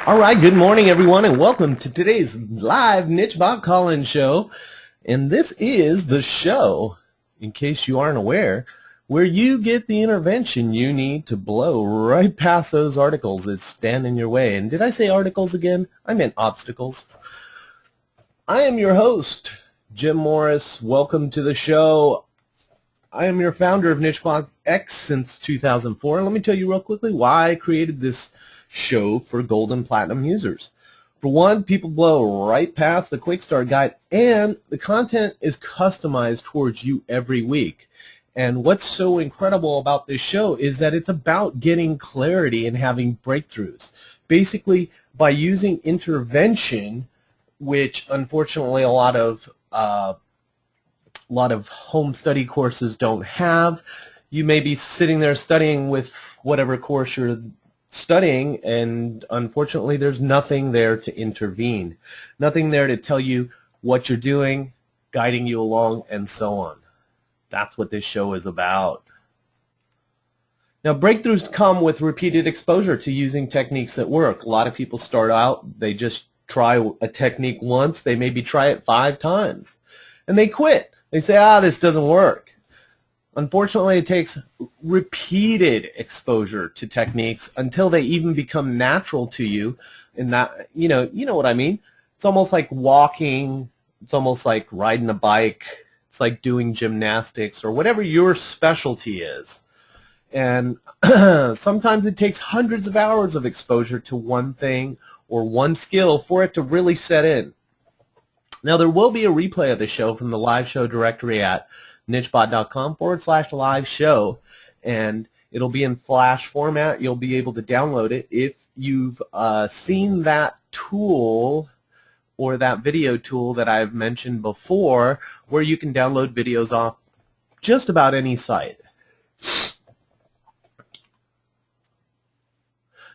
All right, good morning, everyone, and welcome to today's live nichebot call-in show. And this is the show, in case you aren't aware, where you get the intervention you need to blow right past those articles that stand in your way. And did I say articles again? I meant obstacles. I am your host, Jim Morris. Welcome to the show. I am your founder of nichebot X since 2004. And let me tell you real quickly why I created this show for gold and platinum users. For one, people blow right past the quick start guide, and the content is customized towards you every week. And what's so incredible about this show is that it's about getting clarity and having breakthroughs. Basically, by using intervention, which unfortunately a lot of home study courses don't have. You may be sitting there studying with whatever course you're studying, and unfortunately there's nothing there to intervene, nothing there to tell you what you're doing, guiding you along, and so on. That's what this show is about. Now, breakthroughs come with repeated exposure to using techniques that work. A lot of people start out, they just try a technique once, they maybe try it 5 times, and they quit. They say, this doesn't work. Unfortunately, it takes repeated exposure to techniques until they even become natural to you. And that, you know what I mean? It's almost like walking. It's almost like riding a bike. It's like doing gymnastics or whatever your specialty is. And sometimes it takes hundreds of hours of exposure to one thing or one skill for it to really set in. Now, there will be a replay of the show from the live show directory at nichebot.com/live show, and it'll be in Flash format. You'll be able to download it if you've seen that tool or that video tool that I've mentioned before, where you can download videos off just about any site.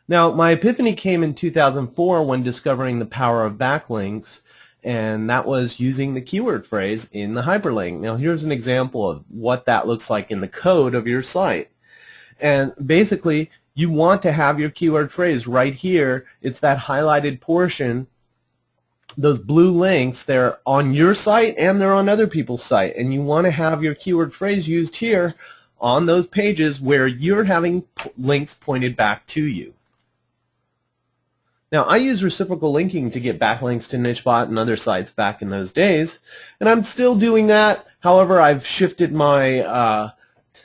Now, my epiphany came in 2004 when discovering the power of backlinks, and that was using the keyword phrase in the hyperlink. Now, here's an example of what that looks like in the code of your site. And basically, you want to have your keyword phrase right here. It's that highlighted portion. Those blue links, they're on your site and they're on other people's site. And you want to have your keyword phrase used here on those pages where you're having links pointed back to you. Now, I use reciprocal linking to get backlinks to nichebot and other sites back in those days, and I'm still doing that. However, I've shifted my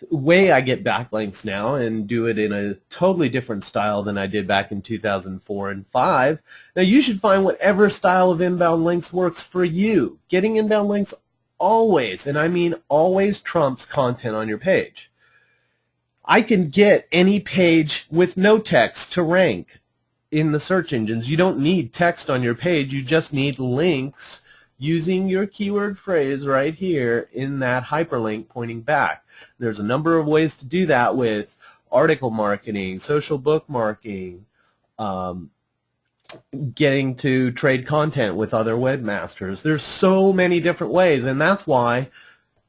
way I get backlinks now and do it in a totally different style than I did back in 2004 and 5. Now, you should find whatever style of inbound links works for you. Getting inbound links always, and I mean always, trumps content on your page. I can get any page with no text to rank in the search engines. You don't need text on your page, you just need links using your keyword phrase right here in that hyperlink pointing back. There's a number of ways to do that with article marketing, social bookmarking, getting to trade content with other webmasters. There's so many different ways, and that's why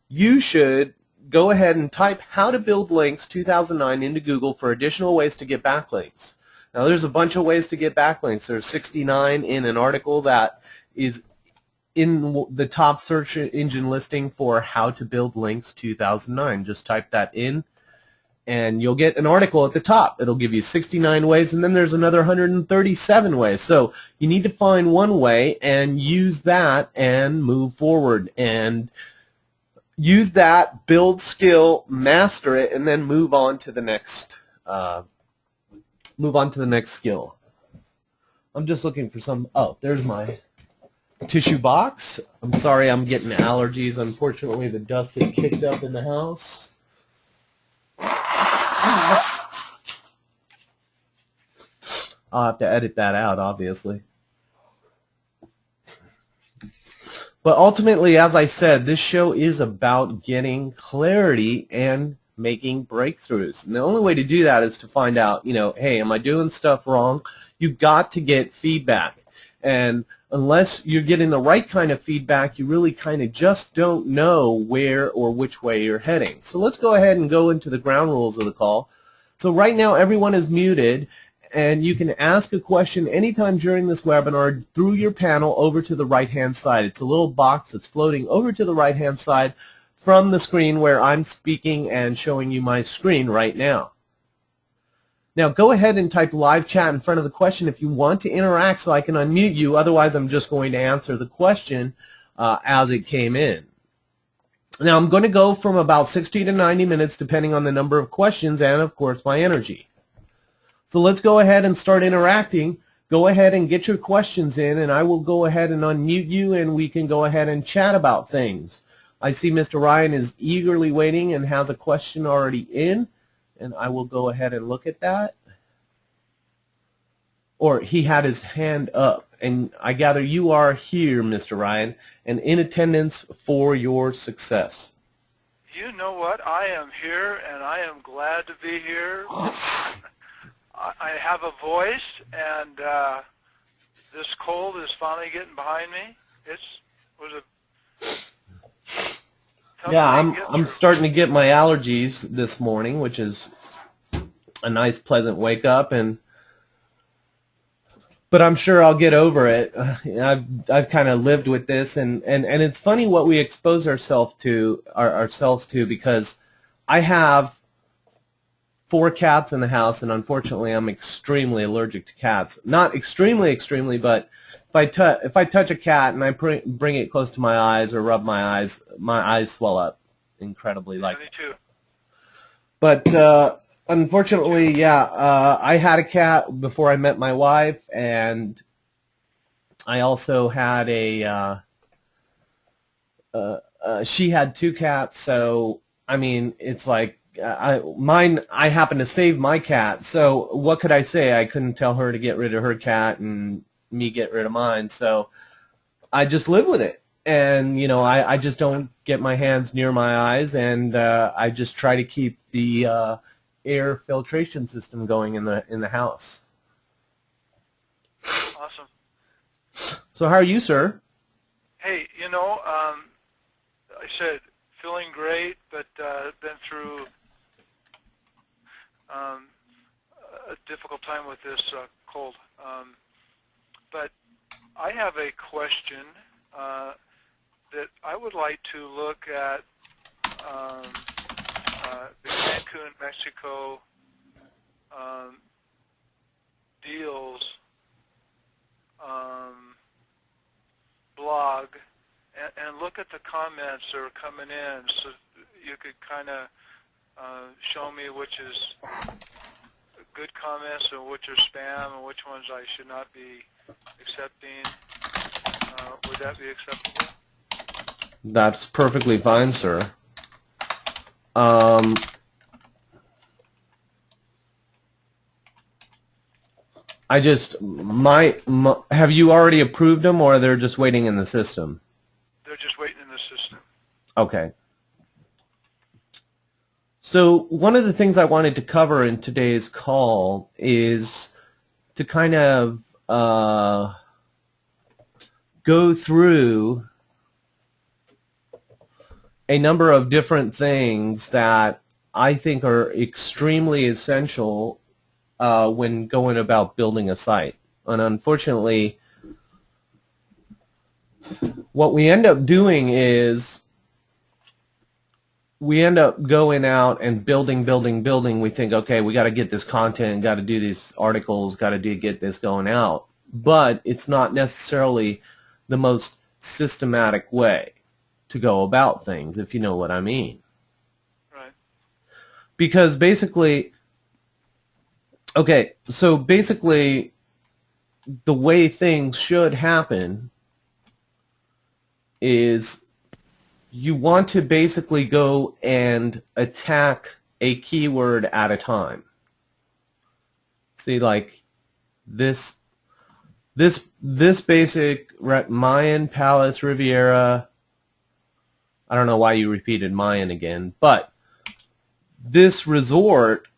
you should go ahead and type how to build links 2009 into Google for additional ways to get backlinks. Now, there's a bunch of ways to get backlinks. There's 69 in an article that is in the top search engine listing for how to build links 2009. Just type that in, and you'll get an article at the top. It'll give you 69 ways, and then there's another 137 ways. So you need to find one way and use that and move forward. And use that, build skill, master it, and then move on to the next skill. I'm just looking for some, there's my tissue box. I'm sorry, I'm getting allergies. Unfortunately, the dust is kicked up in the house. I'll have to edit that out, obviously. But ultimately, as I said, this show is about getting clarity and making breakthroughs. And the only way to do that is to find out, hey, am I doing stuff wrong? You've got to get feedback. And unless you're getting the right kind of feedback, you really kind of just don't know where or which way you're heading. So let's go ahead and go into the ground rules of the call. So right now, everyone is muted, and you can ask a question anytime during this webinar through your panel over to the right-hand side. It's a little box that's floating over to the right-hand side from the screen where I'm speaking and showing you my screen right now. Now go ahead and type live chat in front of the question if you want to interact so I can unmute you. Otherwise, I'm just going to answer the question as it came in. Now I'm going to go from about 60 to 90 minutes depending on the number of questions and, of course, my energy. So let's go ahead and start interacting. Go ahead and get your questions in, and I will go ahead and unmute you, and we can go ahead and chat about things. I see Mr. Ryan is eagerly waiting and has a question already in, and I will go ahead and look at that. Or he had his hand up, and I gather you are here, Mr. Ryan, and in attendance for your success. You know what? I am here, and I am glad to be here. I have a voice, and this cold is finally getting behind me. Yeah, I'm starting to get my allergies this morning, which is a nice, pleasant wake up, but I'm sure I'll get over it. I've kind of lived with this, and it's funny what we expose ourselves to because I have 4 cats in the house, and unfortunately I'm extremely allergic to cats. Not extremely, but if I touch a cat and I bring it close to my eyes or rub my eyes swell up incredibly. Yeah, me too. But unfortunately, yeah, I had a cat before I met my wife, and I also had she had 2 cats, so I mean, it's like I happened to save my cat, so what could I say? I couldn't tell her to get rid of her cat and me get rid of mine, so I just live with it. And you know, I just don't get my hands near my eyes, and I just try to keep the air filtration system going in the house. Awesome. So how are you, sir? Hey, you know, I said feeling great, but been through a difficult time with this cold. But I have a question that I would like to look at the Cancun, Mexico deals blog and look at the comments that are coming in, so you could kind of show me which is good comments and which are spam and which ones I should not be accepting. Would that be acceptable? That's perfectly fine, sir. I just have you already approved them, or they're just waiting in the system? They're just waiting in the system. Okay. So one of the things I wanted to cover in today's call is to kind of go through a number of different things that I think are extremely essential when going about building a site. And unfortunately, what we end up doing is we end up going out and building. We think, okay, we got to get this content, got to do these articles, got to get this going out. But it's not necessarily the most systematic way to go about things, if you know what I mean. Right. Because basically, okay, so basically the way things should happen is you want to basically go and attack a keyword at a time. See, like this basic Mayan Palace Riviera, I don't know why you repeated Mayan again, but this resort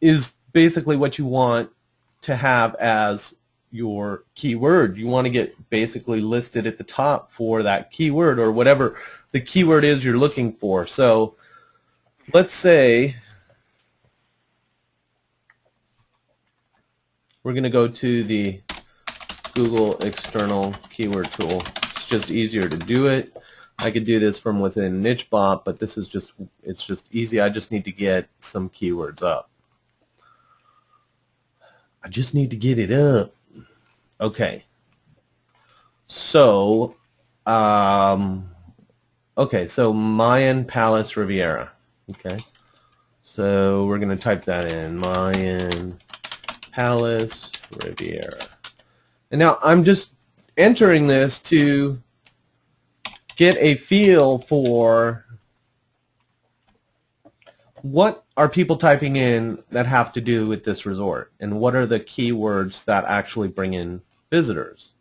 is basically what you want to have as your keyword. You want to get basically listed at the top for that keyword or whatever the keyword is you're looking for. So let's say we're going to go to the Google external keyword tool. It's just easier to do it. I could do this from within nichebot, but this is just, it's just easy. I just need to get some keywords up. I just need to get it up. Okay. So, okay, so Mayan Palace Riviera. Okay. So we're going to type that in, Mayan Palace Riviera. And now I'm just entering this to get a feel for what are people typing in that have to do with this resort, and what are the keywords that actually bring in visitors.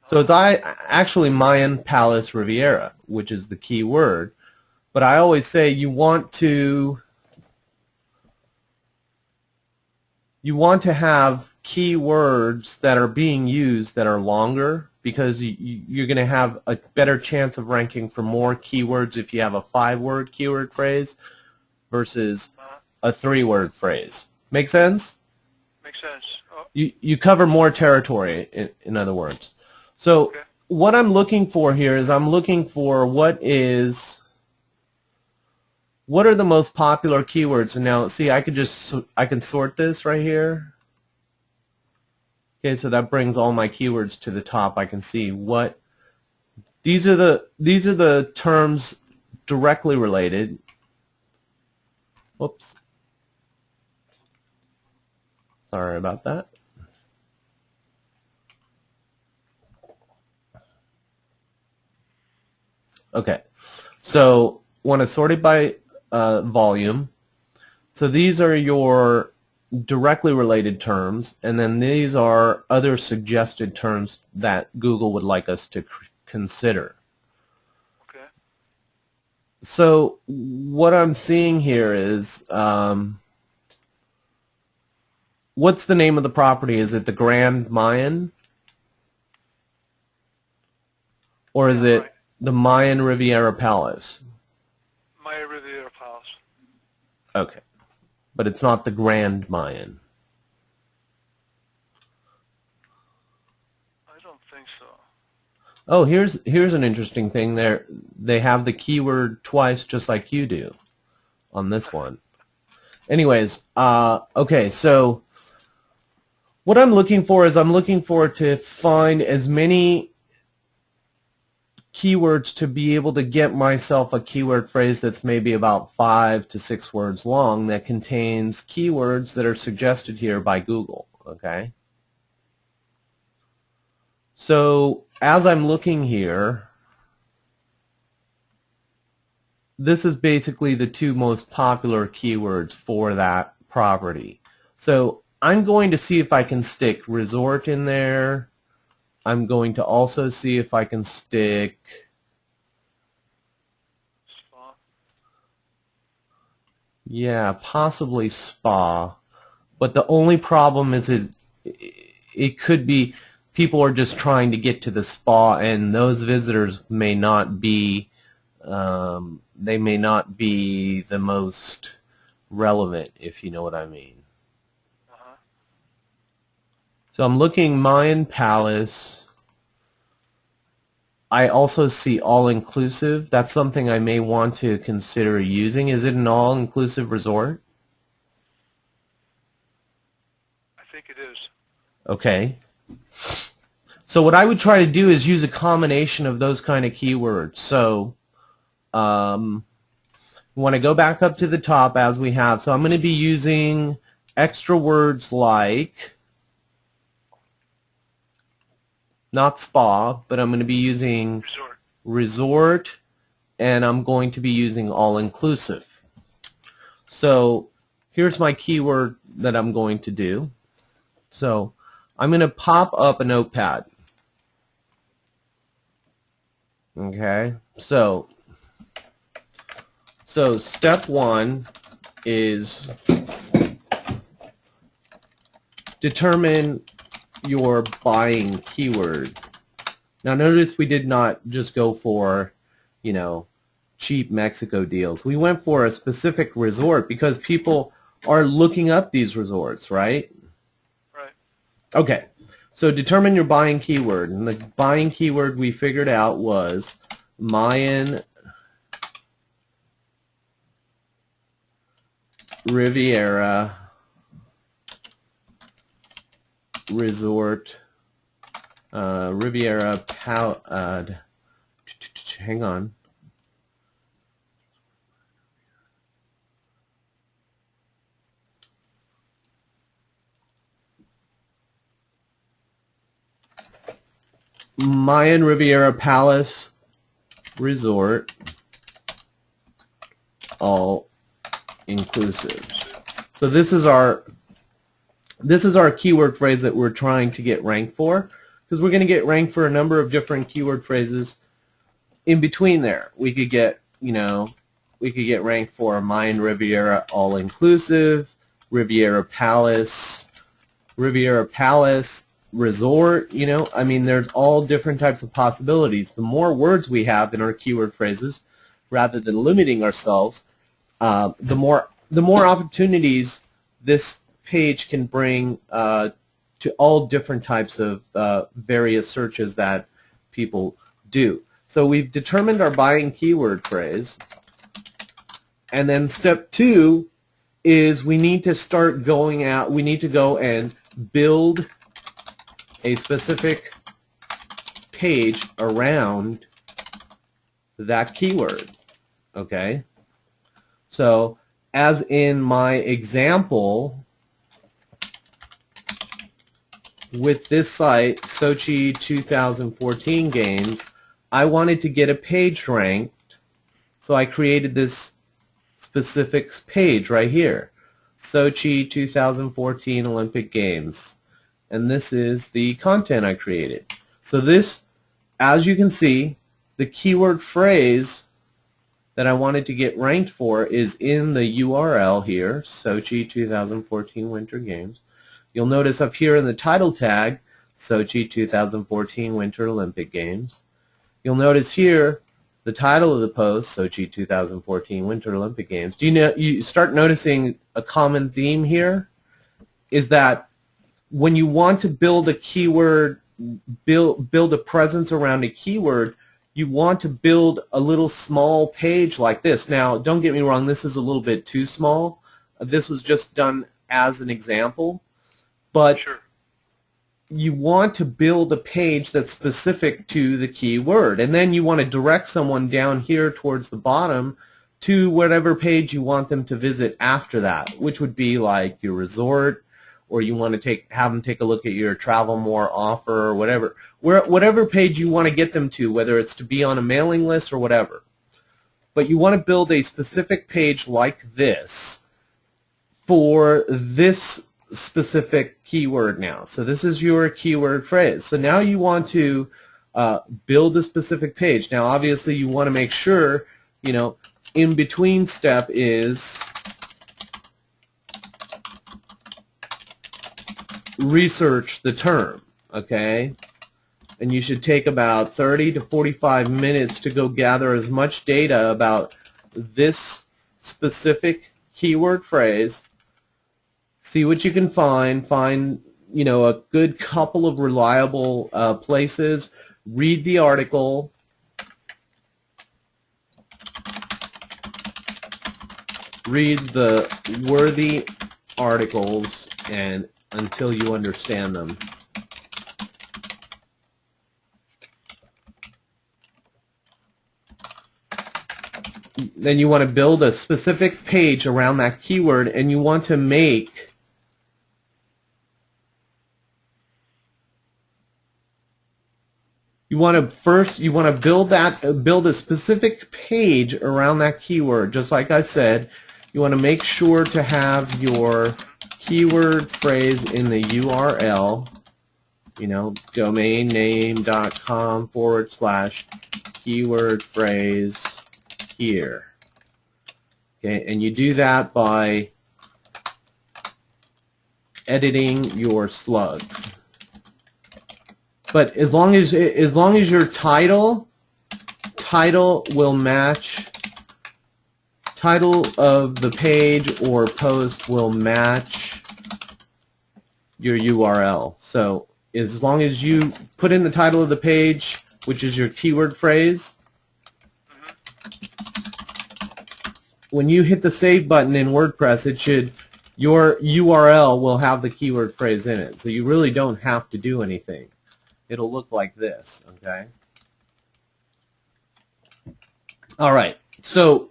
So it's actually Mayan Palace Riviera, which is the key word, but I always say you want to have keywords that are being used that are longer, because you're going to have a better chance of ranking for more keywords if you have a 5-word keyword phrase versus a 3-word phrase. Make sense? Makes sense. Oh. You cover more territory, in other words. So okay. What I'm looking for here is I'm looking for what are the most popular keywords. And now see, I can sort this right here. Okay, so that brings all my keywords to the top. I can see what these are the terms directly related. Whoops. Sorry about that. Okay, so want to sort it by volume. So these are your directly related terms, and then these are other suggested terms that Google would like us to consider. Okay. So what I'm seeing here is, what's the name of the property? Is it the Grand Mayan? Or is it the Mayan Riviera Palace? Mayan Riviera Palace. Okay. But it's not the Grand Mayan. I don't think so. Oh, here's an interesting thing there. They have the keyword twice, just like you do on this one. Anyways, okay, so what I'm looking for is I'm looking for to find as many keywords to be able to get myself a keyword phrase that's maybe about 5 to 6 words long that contains keywords that are suggested here by Google. Okay. So as I'm looking here, this is basically the 2 most popular keywords for that property. So I'm going to see if I can stick resort in there. I'm going to also see if I can stick spa. Yeah, possibly spa. But the only problem is it could be people are just trying to get to the spa, and those visitors may not be they may not be the most relevant, if you know what I mean. So I'm looking Mayan Palace. I also see all-inclusive. That's something I may want to consider using. Is it an all-inclusive resort? I think it is. Okay. So what I would try to do is use a combination of those kind of keywords. So want to go back up to the top as we have. So I'm going to be using extra words like, not spa, but I'm going to be using resort, and I'm going to be using all-inclusive. So here's my keyword that I'm going to do. So I'm going to pop up a notepad. Okay, so step 1 is determine your buying keyword. Now notice we did not just go for, you know, cheap Mexico deals. We went for a specific resort because people are looking up these resorts, right? Right. Okay, so determine your buying keyword. And the buying keyword we figured out was Mayan Riviera Resort, Riviera hang on. Mayan Riviera Palace Resort, all inclusive. So this is our keyword phrase that we're trying to get ranked for, because we're going to get ranked for a number of different keyword phrases in between there. We could get, we could get ranked for Mayan Riviera all inclusive, Riviera Palace Resort, I mean, there's all different types of possibilities. The more words we have in our keyword phrases, rather than limiting ourselves, the more opportunities this page can bring to all different types of various searches that people do. So we've determined our buying keyword phrase, and then step 2 is we need to start going out, we need to go and build a specific page around that keyword. Okay? So as in my example with this site, Sochi 2014 games, I wanted to get a page ranked, so I created this specific page right here, Sochi 2014 Olympic Games. And this is the content I created. So this, as you can see, the keyword phrase that I wanted to get ranked for is in the URL here, Sochi 2014 Winter Games. You'll notice up here in the title tag, Sochi 2014 Winter Olympic Games. You'll notice here the title of the post, Sochi 2014 Winter Olympic Games. Do you start noticing a common theme here? Is that when you want to build a keyword, build a presence around a keyword, you want to build a little small page like this. Now, don't get me wrong, this is a little bit too small. This was just done as an example. But sure, you want to build a page that's specific to the keyword. And then you want to direct someone down here towards the bottom to whatever page you want them to visit after that, which would be like your resort, or you want to have them take a look at your Travel More offer or whatever. Whatever page you want to get them to, whether it's to be on a mailing list or whatever. But you want to build a specific page like this for this specific keyword now. So this is your keyword phrase. So now you want to build a specific page. Now obviously you want to make sure, in between step is research the term, okay? And you should take about 30 to 45 minutes to go gather as much data about this specific keyword phrase. See what you can find, a good couple of reliable places, read the article, read the worthy articles and until you understand them. Then you want to build a specific page around that keyword, and you want to make you want to build a specific page around that keyword. Just like I said, you want to make sure to have your keyword phrase in the URL, domainname.com/keyword phrase here. Okay, and you do that by editing your slug. But as long as your title will match, title of the page or post will match your URL. So as long as you put in the title of the page, which is your keyword phrase, when you hit the save button in WordPress, your URL will have the keyword phrase in it. So you really don't have to do anything. It'll look like this, okay? All right, so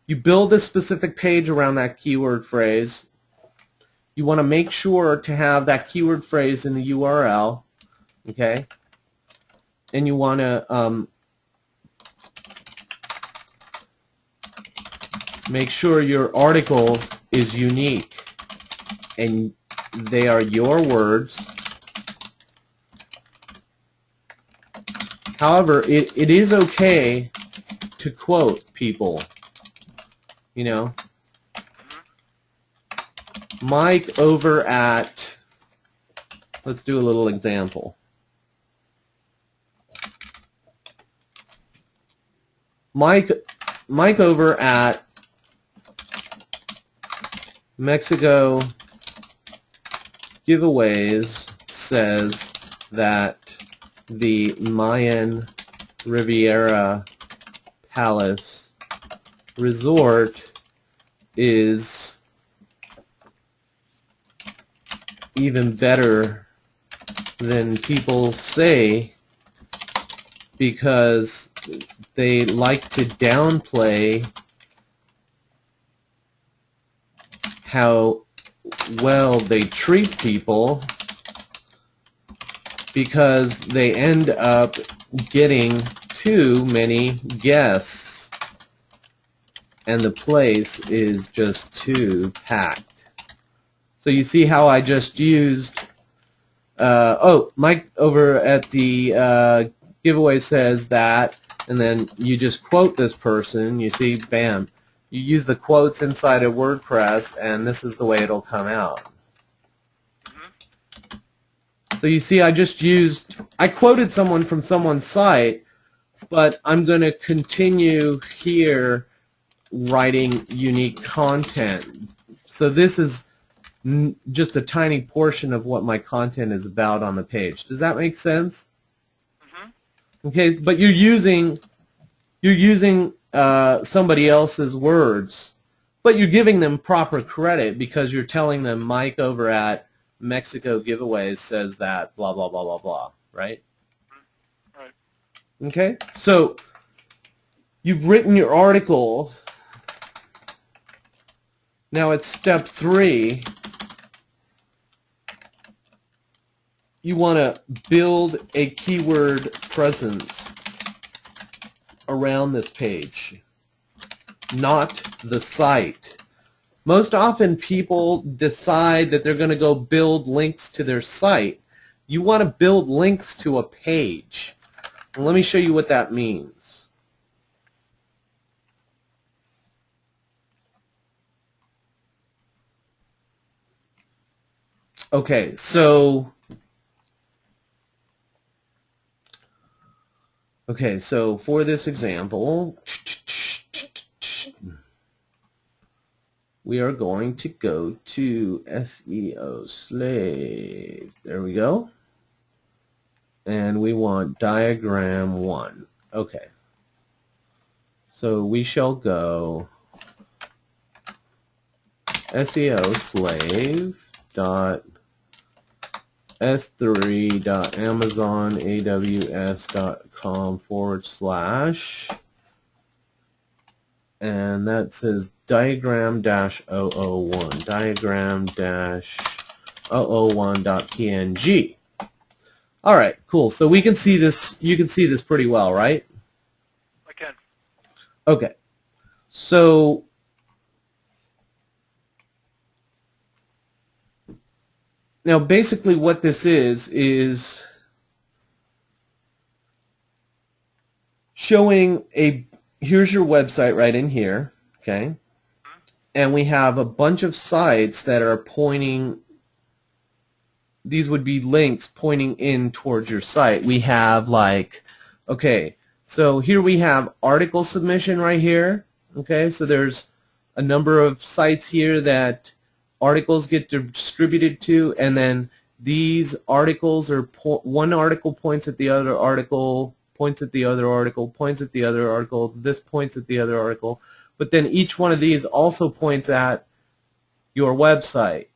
you build a specific page around that keyword phrase. You want to make sure to have that keyword phrase in the URL, okay? And you want to make sure your article is unique and they are your words. However, it is okay to quote people, you know. Mike over at, let's do a little example. Mike over at Mexico Giveaways says that the Mayan Riviera Palace Resort is even better than people say because they like to downplay how well they treat people because they end up getting too many guests and the place is just too packed. So you see how I just used, Mike over at the giveaway says that, and then you just quote this person, you see, bam. You use the quotes inside of WordPress, and this is the way it'll come out. So you see, I quoted someone from someone's site, but I'm going to continue here writing unique content. So this is just a tiny portion of what my content is about on the page. Does that make sense? Okay, but you're using somebody else's words, but you're giving them proper credit because you're telling them Mike over at Mexico Giveaways says that blah blah blah blah blah, right? Right. Okay, so you've written your article. Now it's step 3. You want to build a keyword presence around this page, not the site. Most often people decide that they're going to go build links to their site. You want to build links to a page. And let me show you what that means. Okay, so for this example, we are going to go to SEO Slave. There we go. And we want diagram 1. Okay. So we shall go SEO Slave dot s3.amazonaws.com / and that says diagram-001 diagram-001.png. All right, cool. So we can see this, you can see this pretty well, right? I can. Okay. So now basically what this is showing here's your website right in here, okay? And we have a bunch of sites that are pointing, these would be links pointing in towards your site. We have like, okay, so here we have article submission right here, okay? So there's a number of sites here that articles get distributed to, and then these articles are one article points at the other article, points at the other article, points at the other article, this points at the other article, but then each one of these also points at your website,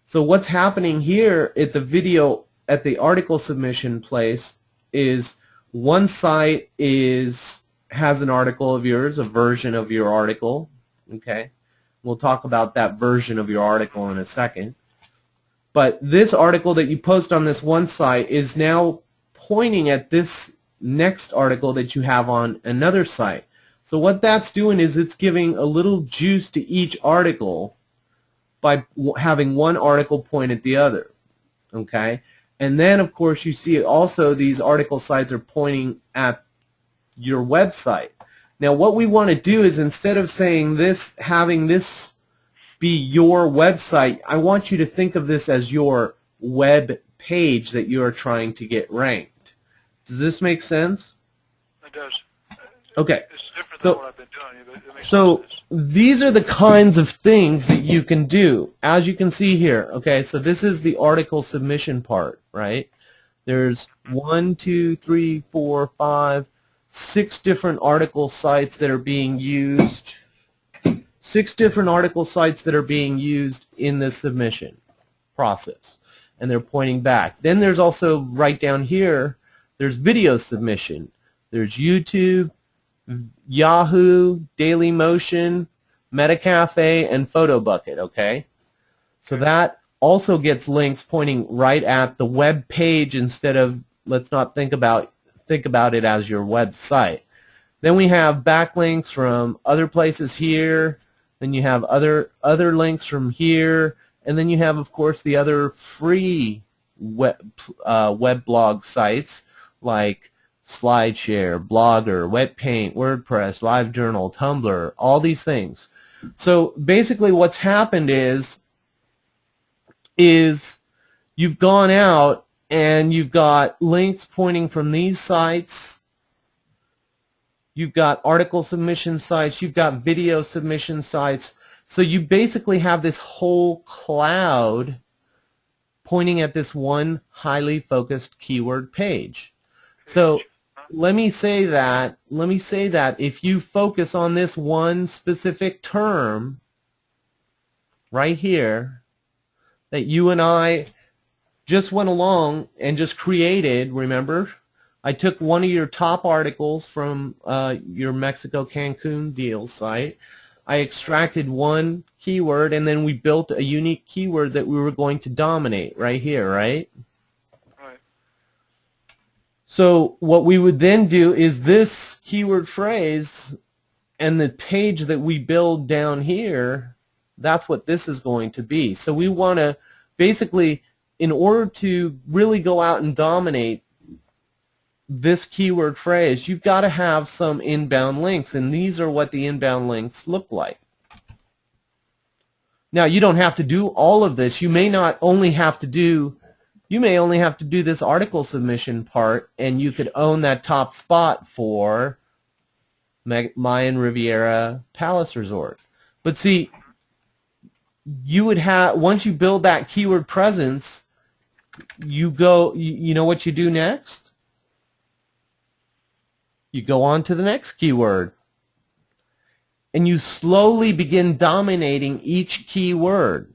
So what's happening here at the video, at the article submission place, is one site has an article of yours, a version of your article, okay? We'll talk about that version of your article in a second. But this article that you post on this one site is now pointing at this next article that you have on another site. So what that's doing is it's giving a little juice to each article by having one article point at the other, okay? And then, of course, you see also these article sites are pointing at your website. Now, what we want to do is, instead of saying this, having this be your website, I want you to think of this as your web page that you are trying to get ranked. Does this make sense? It does. Okay. It's different than what I've been doing, but it makes So sense. these are the kinds of things that you can do, as you can see here. Okay, so this is the article submission part, right? There's 1, 2, 3, 4, 5, 6 different article sites that are being used. 6 different article sites that are being used in the submission process, and they're pointing back. Then there's also, right down here, there's video submission. There's YouTube, Yahoo, Dailymotion, MetaCafe, and PhotoBucket, okay? So that also gets links pointing right at the web page instead of, let's not think about it as your website. Then we have backlinks from other places here. Then you have other links from here, and then you have, of course, the other free web blog sites like SlideShare, Blogger, WebPaint, WordPress, LiveJournal, Tumblr, all these things. So basically what's happened is you've gone out and you've got links pointing from these sites, you've got article submission sites, you've got video submission sites. So you basically have this whole cloud pointing at this one highly focused keyword page. So let me say that if you focus on this one specific term right here that you and I just went along and just created, remember, I took one of your top articles from your Mexico Cancun deals site. I extracted one keyword, and then we built a unique keyword that we were going to dominate right here, right? Right. So what we would then do is this keyword phrase and the page that we build down here, that's what this is going to be. So we want to basically, in order to really go out and dominate this keyword phrase, you've got to have some inbound links, and these are what the inbound links look like. Now, you don't have to do all of this. You may only have to do this article submission part, and you could own that top spot for Mayan Riviera Palace Resort. But see, you would have, once you build that keyword presence, you know what you do next? You go on to the next keyword, and you slowly begin dominating each keyword,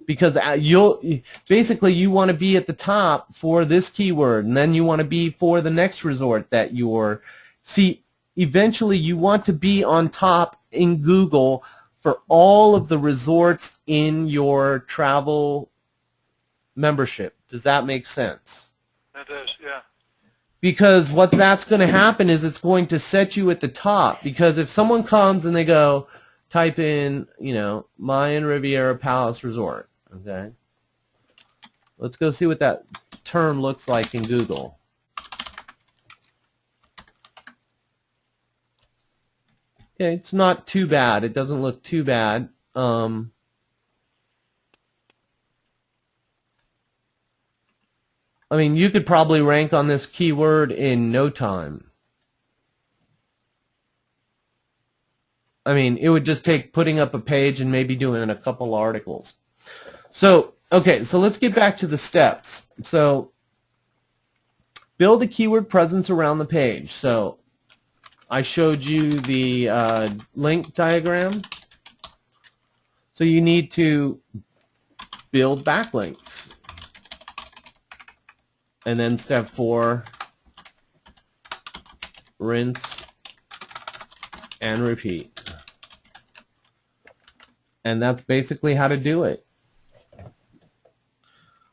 because basically you want to be at the top for this keyword, and then you want to be for the next resort that eventually you want to be on top in Google for all of the resorts in your travel membership. Does that make sense? That does, yeah. Because what that's going to happen is it's going to set you at the top. Because if someone comes and they go, type in, Mayan Riviera Palace Resort, okay? Let's go see what that term looks like in Google. Okay, it's not too bad. It doesn't look too bad. I mean, you could probably rank on this keyword in no time. I mean, it would just take putting up a page and maybe doing a couple articles. So Okay, so let's get back to the steps. So build a keyword presence around the page. So I showed you the link diagram. So you need to build backlinks. And then step 4, rinse and repeat. And that's basically how to do it.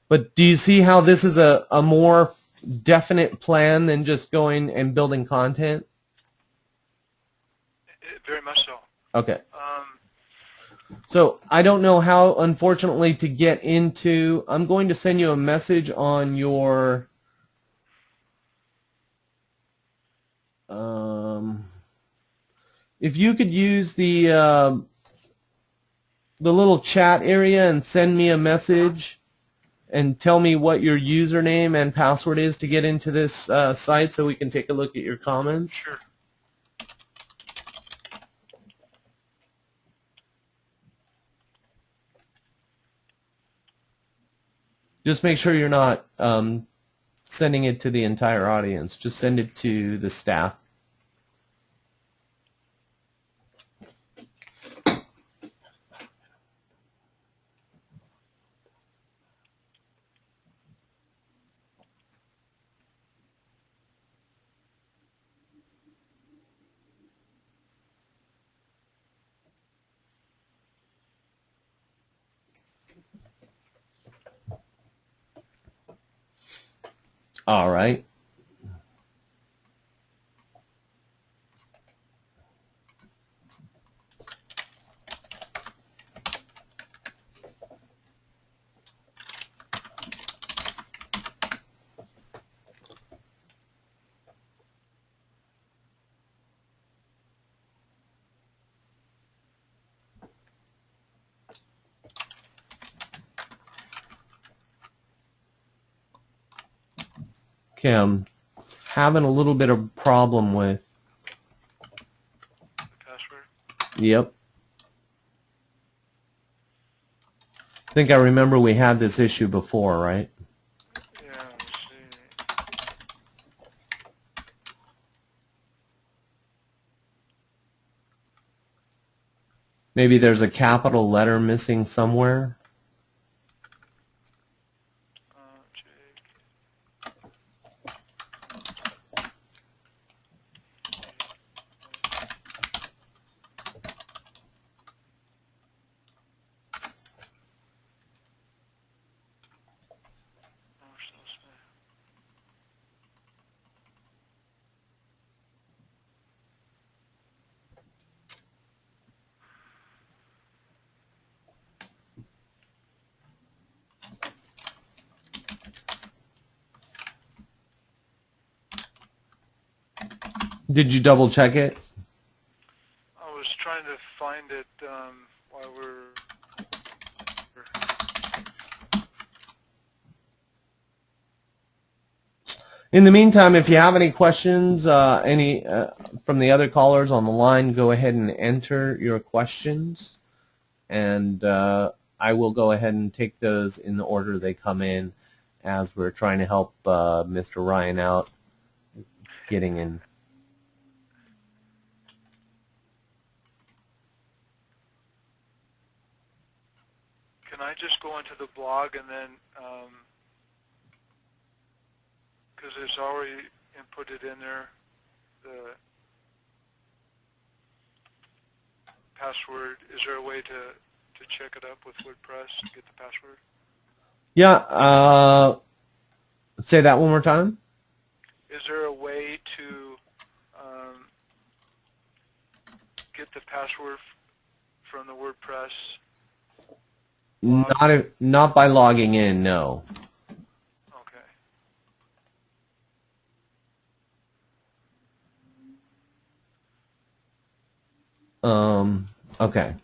But do you see how this is a more definite plan than just going and building content? Very much so. Okay. So I don't know how, unfortunately, to get into. I'm going to send you a message on your if you could use the little chat area and send me a message and tell me what your username and password is to get into this site so we can take a look at your comments. Sure. Just make sure you're not sending it to the entire audience. Just send it to the staff. All right. Okay, I'm having a little bit of problem with. The password. Yep. I think I remember we had this issue before, right? Yeah, let's see. Maybe there's a capital letter missing somewhere. Jake. Oh, so sad. Did you double check it? I was trying to find it while we're. In the meantime, if you have any questions, from the other callers on the line, go ahead and enter your questions, and I will go ahead and take those in the order they come in, as we're trying to help Mr. Ryan out getting in. Can I just go into the blog and then, because it's already inputted in there, the password. Is there a way to check it up with WordPress to get the password? Yeah. Say that one more time. Is there a way to get the password from the WordPress? Not by logging in, no. Okay. Okay.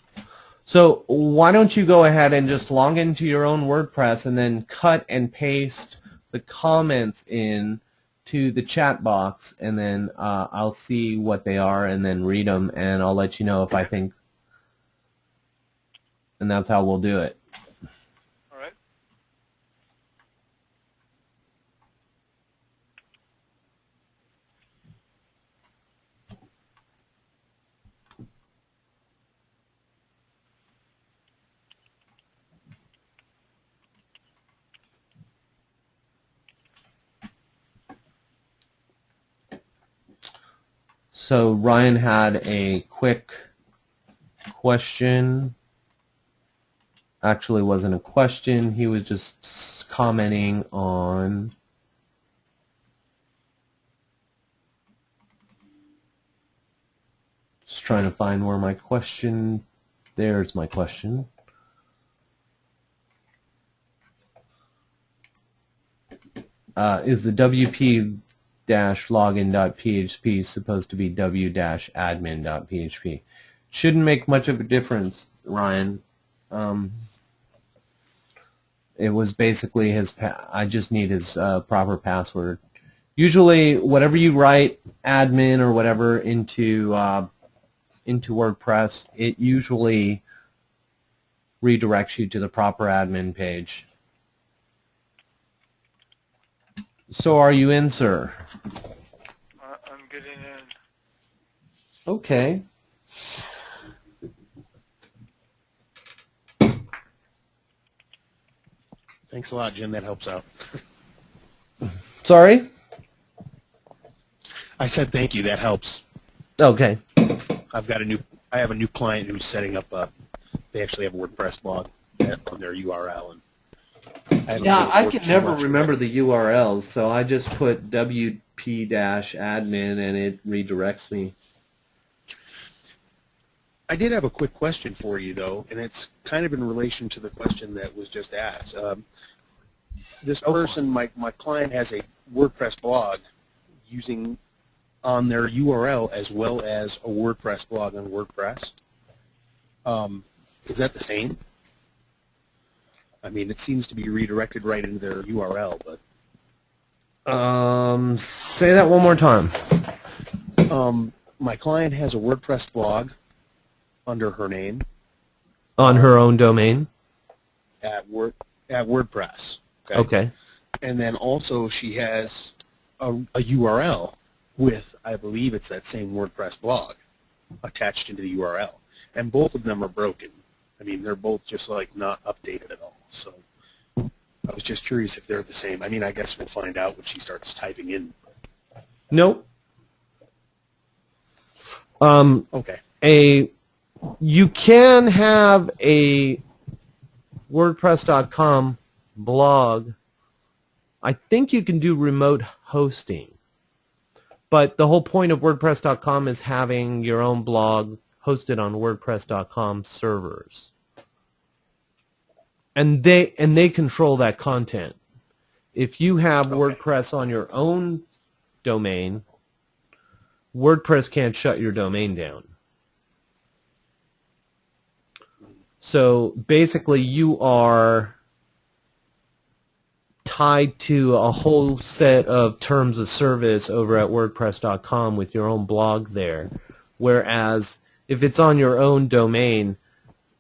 So why don't you go ahead and just log into your own WordPress and then cut and paste the comments in to the chat box, and then I'll see what they are and then read them, and I'll let you know if I think, and that's how we'll do it. All right. So Ryan had a quick question. Actually, wasn't a question. He was just commenting on just trying to find where my question. There's my question. Is the wp-login.php supposed to be w-admin.php? Shouldn't make much of a difference, Ryan. It was basically his. I just need his proper password. Usually, whatever you write, admin or whatever into WordPress, it usually redirects you to the proper admin page. So are you in, sir? I'm getting in. Okay. Thanks a lot, Jim. That helps out. Sorry? I said thank you. That helps. Okay. I have a new client who's setting up they actually have a WordPress blog on their URL, and I can never remember the URLs, so I just put wp-admin and it redirects me. I did have a quick question for you, though, and it's kind of in relation to the question that was just asked. This person, my client, has a WordPress blog using on their URL as well as a WordPress blog on WordPress. Is that the same? I mean, it seems to be redirected right into their URL, but... Say that one more time. My client has a WordPress blog under her name. On her own domain? At WordPress. Okay. And then also she has a URL with, I believe it's that same WordPress blog attached into the URL. And both of them are broken. I mean, they're both just like not updated at all. So I was just curious if they're the same. I mean, I guess we'll find out when she starts typing in. Nope. Okay. You can have a WordPress.com blog. I think you can do remote hosting. But the whole point of WordPress.com is having your own blog hosted on WordPress.com servers. And they control that content. If you have WordPress on your own domain, WordPress can't shut your domain down. So basically you are tied to a whole set of terms of service over at WordPress.com with your own blog there. Whereas if it's on your own domain,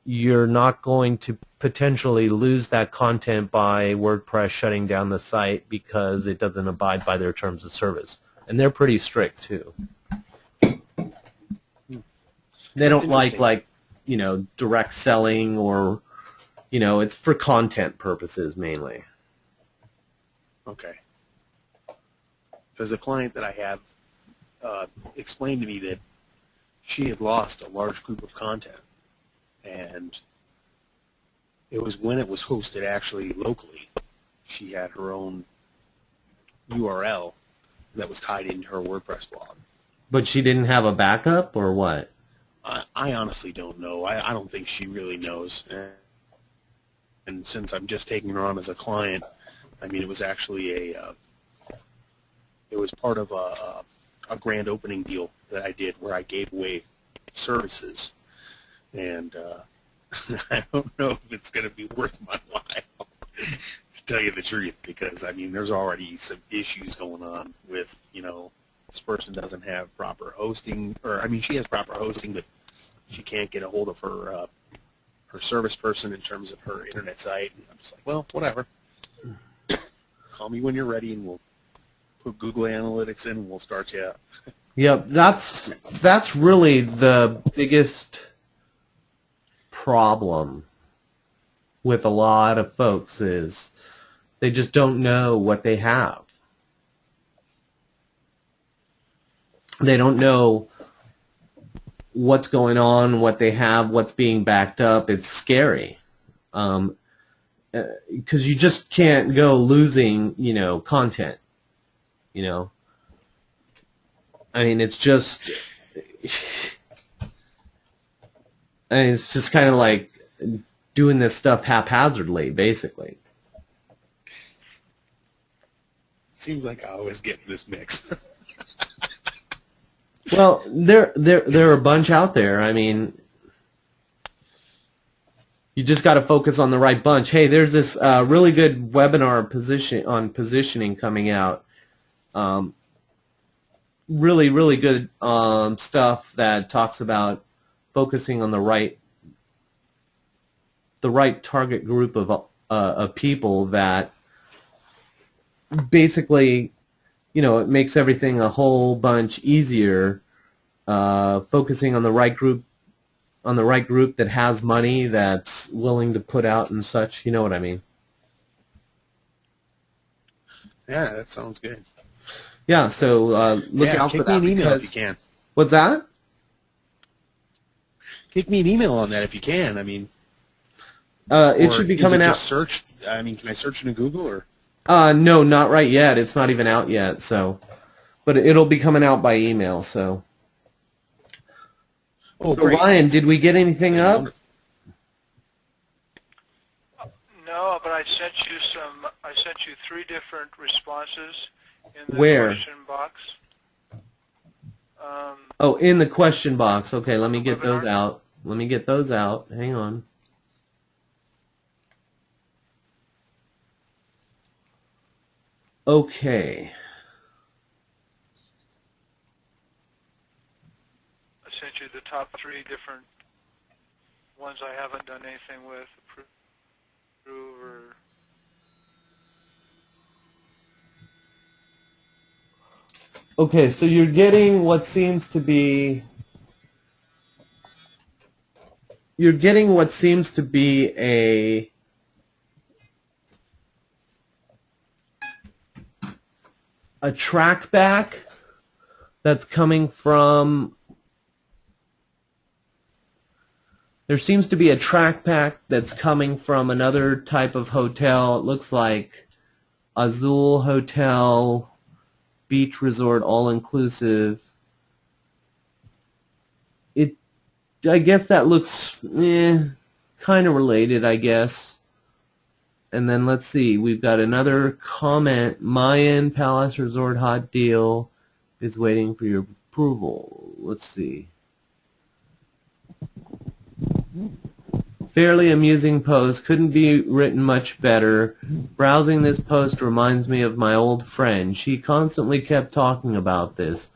you're not going to potentially lose that content by WordPress shutting down the site because it doesn't abide by their terms of service. And they're pretty strict too. They don't like direct selling or, it's for content purposes mainly. Okay. Because the client that I have explained to me that she had lost a large group of content, and it was when it was hosted actually locally. She had her own URL that was tied into her WordPress blog. But she didn't have a backup, or what? I honestly don't know. I don't think she really knows. And since I'm just taking her on as a client, I mean, it was actually it was part of a grand opening deal that I did where I gave away services, and I don't know if it's going to be worth my while, to tell you the truth, because, I mean, there's already some issues going on with, this person doesn't have proper hosting, or, I mean, she has proper hosting, but she can't get a hold of her her service person in terms of her internet site, and I'm just like, well, whatever. Call me when you're ready, and we'll put Google Analytics in, and we'll start you out. Yep, that's really the biggest problem with a lot of folks is they just don't know what they have. They don't know what's going on, what they have, what's being backed up. It's scary. Because you just can't go losing, content. I mean, it's just, it's just kind of like doing this stuff haphazardly, basically. Seems like I always get in this mix. Well, there are a bunch out there. I mean, you just got to focus on the right bunch. Hey, there's this really good webinar on positioning coming out. Really, really good stuff that talks about focusing on the right target group of people that basically, it makes everything a whole bunch easier. Focusing on the right group that has money, that's willing to put out and such. You know what I mean? Yeah, that sounds good. Yeah, so look out for that. Kick me an email if you can. What's that? Kick me an email on that if you can. I mean, it should be coming out. Just search? I mean, can I search into Google or? No, not right yet. It's not even out yet. So, but it'll be coming out by email. So. Oh, so great. Ryan, did we get anything up? No, but I sent you 3 different responses in the Where? question box. Oh, in the question box. Okay, let me get those Webinar. out. Let me get those out. Hang on. Okay. I sent you the top 3 different ones I haven't done anything with. Approve or Okay, so you're getting what seems to be a track back that's coming from. There seems to be a track back that's coming from another type of hotel. It looks like Azul Hotel, Beach Resort, all-inclusive. I guess that looks kind of related, I guess. And then let's see, we've got another comment. Mayan Palace Resort hot deal is waiting for your approval. Let's see. Fairly amusing post. Couldn't be written much better. Browsing this post reminds me of my old friend. She constantly kept talking about this.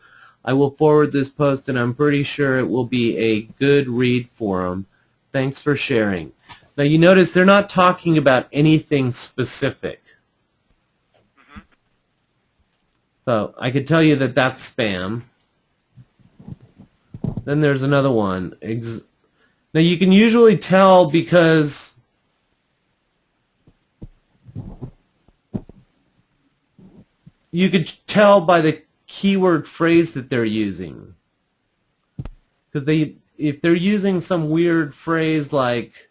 I will forward this post, and I'm pretty sure it will be a good read for him. Thanks for sharing. Now you notice they're not talking about anything specific. Mm-hmm. So I could tell you that that's spam. Then there's another one. Now you can usually tell because you could tell by the keyword phrase that they're using. Because if they're using some weird phrase like,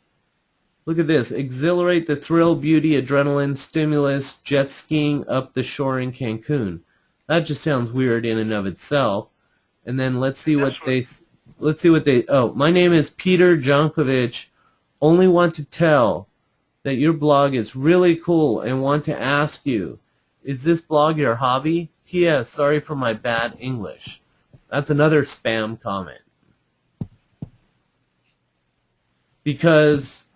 look at this, exhilarate the thrill, beauty, adrenaline, stimulus, jet skiing up the shore in Cancun. That just sounds weird in and of itself. And then let's see what they. Oh, my name is Peter Jankovic. Only want to tell that your blog is really cool and want to ask you, is this blog your hobby? P.S. Sorry for my bad English. That's another spam comment. Because,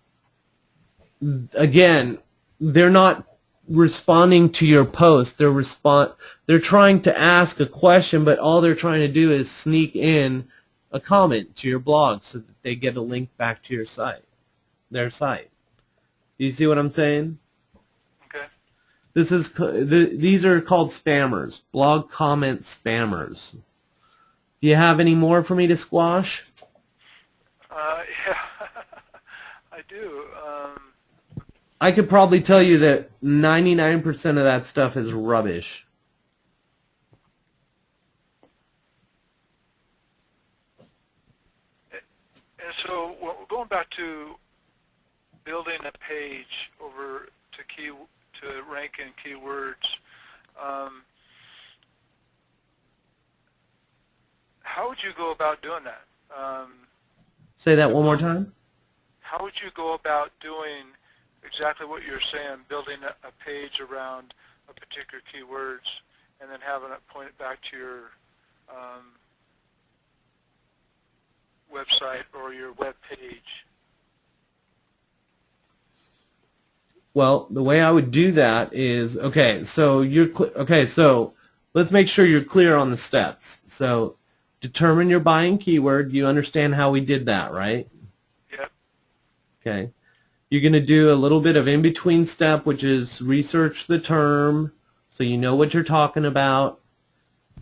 again, they're not responding to your post. They're trying to ask a question, but all they're trying to do is sneak in a comment to your blog so that they get a link back to your site, their site. Do you see what I'm saying? okay. These are called spammers, blog comment spammers. Do you have any more for me to squash? Yeah, I do. I could probably tell you that 99% of that stuff is rubbish. So going back to building a page over to rank in keywords, how would you go about doing that? Say that one more time. How would you go about doing exactly what you're saying, building a page around a particular keywords, and then having it point it back to your website or your web page? Well, the way I would do that is, okay, so so let's make sure you're clear on the steps. So determine your buying keyword. You understand how we did that, right? Yep. Okay. You're going to do a little bit of in-between step, which is research the term so you know what you're talking about.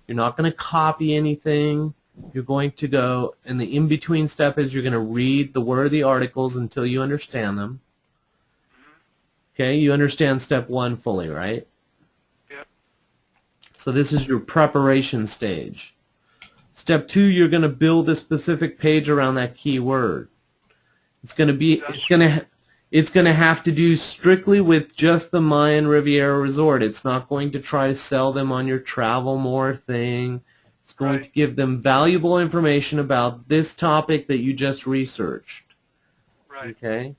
You're not going to copy anything. You're going to go, and the in-between step is you're going to read the worthy articles until you understand them. Okay, you understand step 1 fully, right? Yep. So this is your preparation stage. Step 2, you're going to build a specific page around that keyword. It's going to have to do strictly with just the Mayan Riviera Resort. It's not going to try to sell them on your Travel More thing. It's going to give them valuable information about this topic that you just researched. Right. Okay?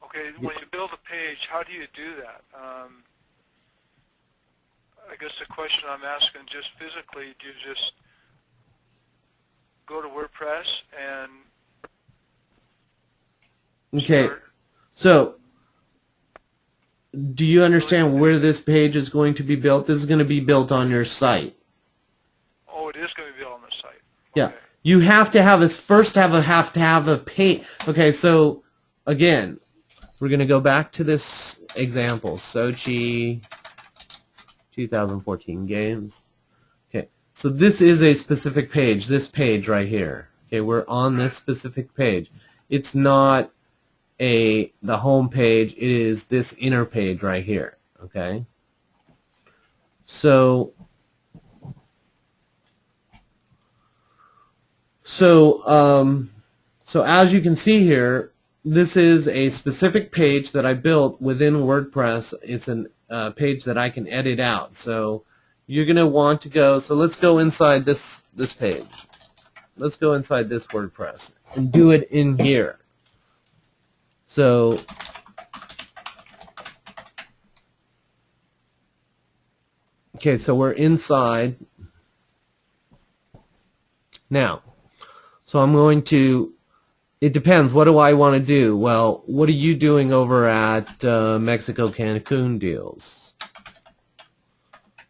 Okay, when you build a page, how do you do that? I guess the question I'm asking, just physically, do you just go to WordPress and start? So do you understand where this page is going to be built? This is going to be built on your site. Oh, it is going to be built on the site. Yeah. Okay. You have to have a page. Okay, so again, we're going to go back to this example, Sochi 2014 games. Okay, so this is a specific page, this page right here. Okay, we're on this specific page. It's not the home page, it is this inner page right here. Okay, so as you can see here, this is a specific page that I built within WordPress. It's a page that I can edit out. So you're going to want to go, so let's go inside this page. Let's go inside this WordPress and do it in here. So okay, so we're inside now. So I'm going to, it depends. What do I want to do? Well, what are you doing over at Mexico Cancun deals?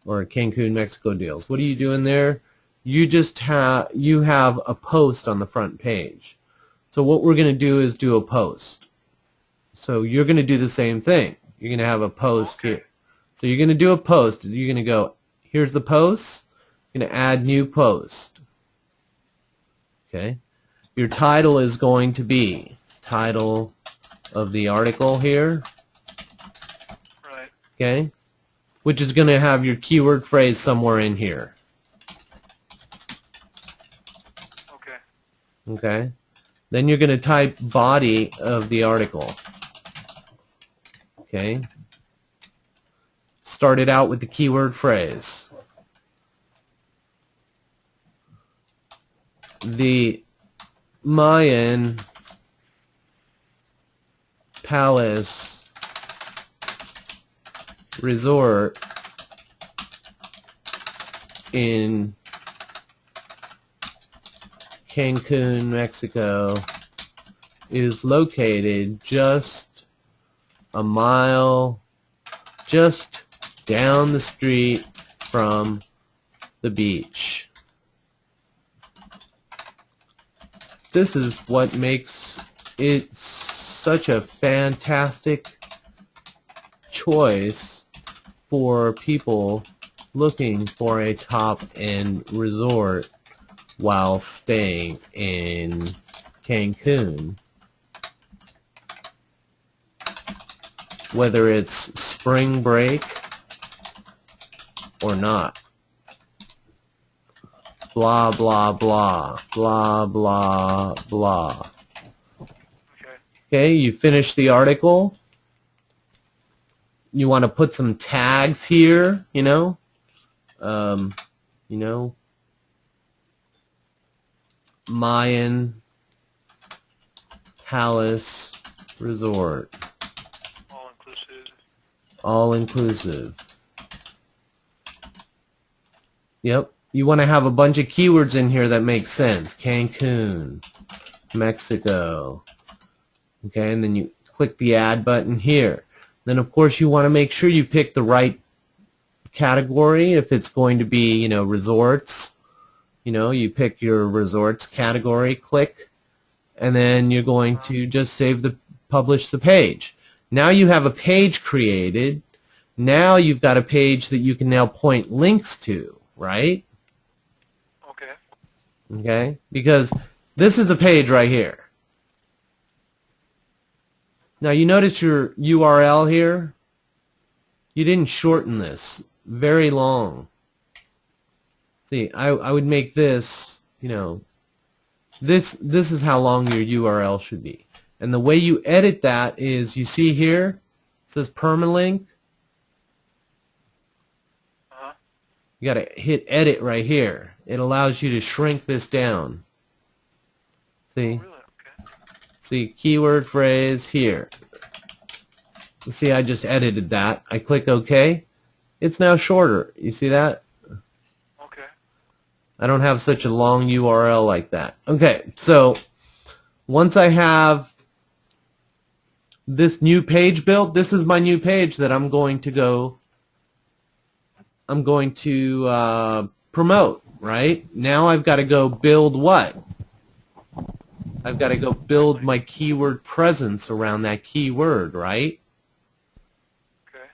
Or Cancun Mexico deals? What are you doing there? You just have a post on the front page. So what we're going to do is do a post. So you're going to do the same thing. You're going to have a post here. So you're going to do a post. You're going to go, here's the post. You're going to add new post. Okay. Your title is going to be title of the article here. Right. Okay. Which is going to have your keyword phrase somewhere in here. Okay. Okay. Then you're going to type body of the article. Okay. Start it out with the keyword phrase. The Mayan Palace Resort in Cancun, Mexico is located just a mile just down the street from the beach. This is what makes it such a fantastic choice for people looking for a top-end resort while staying in Cancun. Whether it's spring break or not. Blah, blah, blah, blah, blah, blah. Okay, you finish the article. You want to put some tags here, you know, Mayan Palace Resort, All inclusive. all inclusive. Yep. You want to have a bunch of keywords in here that make sense. Cancun, Mexico. Okay, and then you click the add button here. Then of course you want to make sure you pick the right category. If it's going to be, resorts, you pick your resorts category, click, and then you're going to just publish the page. Now you have a page created. Now you've got a page that you can now point links to, right? Okay. Okay, because this is a page right here. Now you notice your URL here? You didn't shorten this. Very long. See, I would make this, this is how long your URL should be. And the way you edit that is, you see here, it says permalink. You got to hit edit right here. It allows you to shrink this down. See? Oh, really? Okay. See, keyword phrase here. See, I just edited that. I click OK. It's now shorter. You see that? Okay. I don't have such a long URL like that. Okay, so once I have this new page built, this is my new page that I'm going to promote, right? Now I've got to go build what? I've got to go build my keyword presence around that keyword, right? Okay.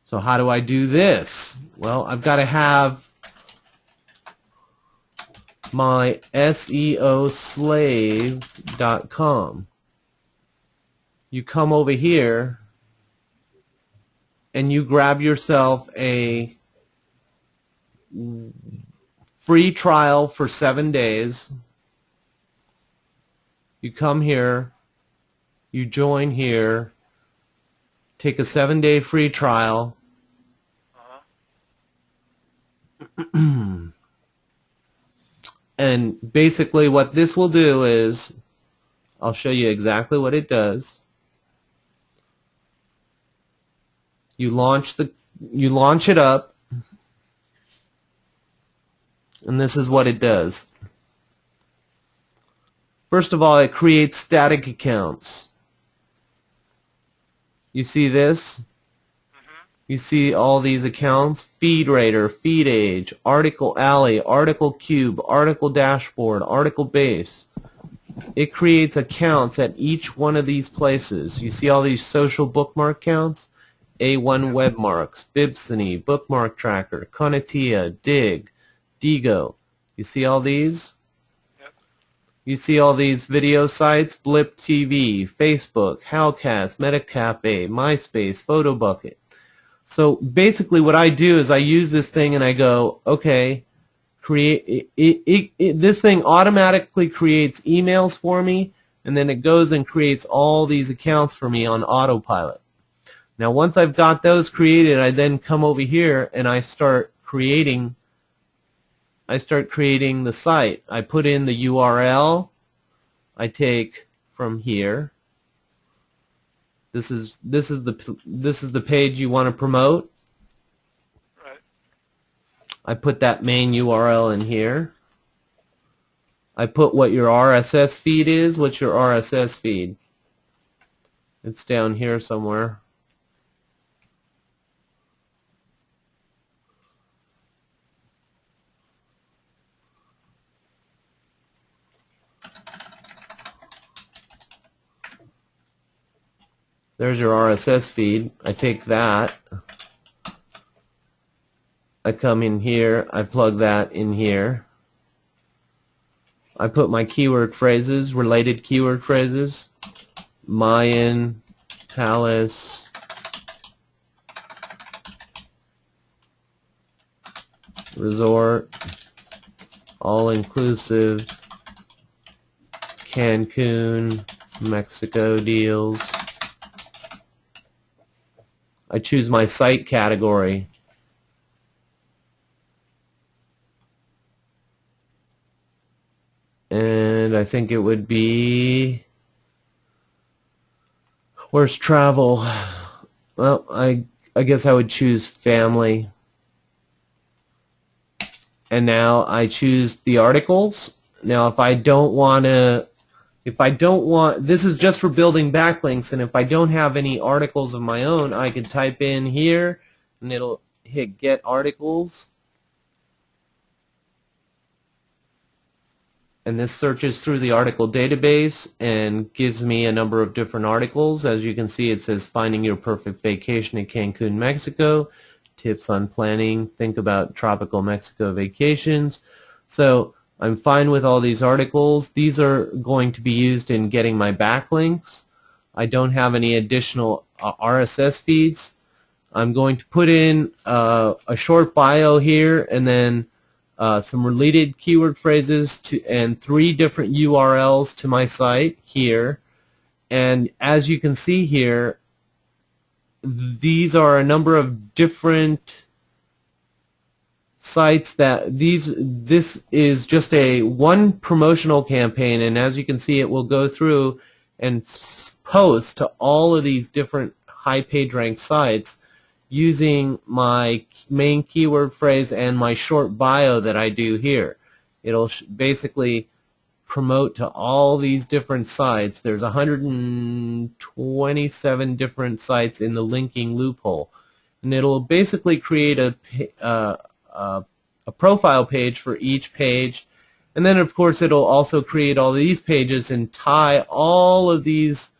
So how do I do this? Well, I've got to have my SEOslave.com. You come over here and you grab yourself a free trial for 7 days. You come here, you join here, take a 7-day free trial. And basically what this will do is, I'll show you exactly what it does. You launch it up, and this is what it does. First of all, it creates static accounts. You see this? You see all these accounts: Feed Rater, Feed Age, Article Alley, Article Cube, Article Dashboard, Article Base. It creates accounts at each one of these places. You see all these social bookmark counts? A1 Webmarks, Bibsony, Bookmark Tracker, Konatia, Dig, Digo. You see all these? Yep. You see all these video sites? Blip TV, Facebook, Howcast, Metacafe, MySpace, PhotoBucket. So basically what I do is I use this thing and I go, okay, this thing automatically creates emails for me, and then it goes and creates all these accounts for me on autopilot. Now once I've got those created, I then come over here and I start creating the site. I put in the URL. I take from here. This is the page you want to promote. Right. I put that main URL in here. I put what your RSS feed is. What's your RSS feed? It's down here somewhere. There's your RSS feed. I take that. I come in here. I plug that in here. I put my keyword phrases, related keyword phrases. Mayan, Palace, Resort, All Inclusive, Cancun, Mexico deals. I choose my site category. And I think it would be, where's travel? Well, I guess I would choose family. And now I choose the articles. Now if I don't want, this is just for building backlinks, and if I don't have any articles of my own, I could type in here and it'll hit get articles. And this searches through the article database and gives me a number of different articles. As you can see, it says finding your perfect vacation in Cancun, Mexico, tips on planning, think about tropical Mexico vacations. So I'm fine with all these articles. These are going to be used in getting my backlinks. I don't have any additional RSS feeds. I'm going to put in a short bio here, and then some related keyword phrases and 3 different URLs to my site here. And as you can see here, these are a number of different sites that this is just one promotional campaign, and as you can see, it will go through and post to all of these different high page rank sites using my main keyword phrase and my short bio that I do here. It'll basically promote to all these different sites. There's 127 different sites in the linking loophole, and it'll basically create a profile page for each page, and then of course it'll also create all these pages and tie all of these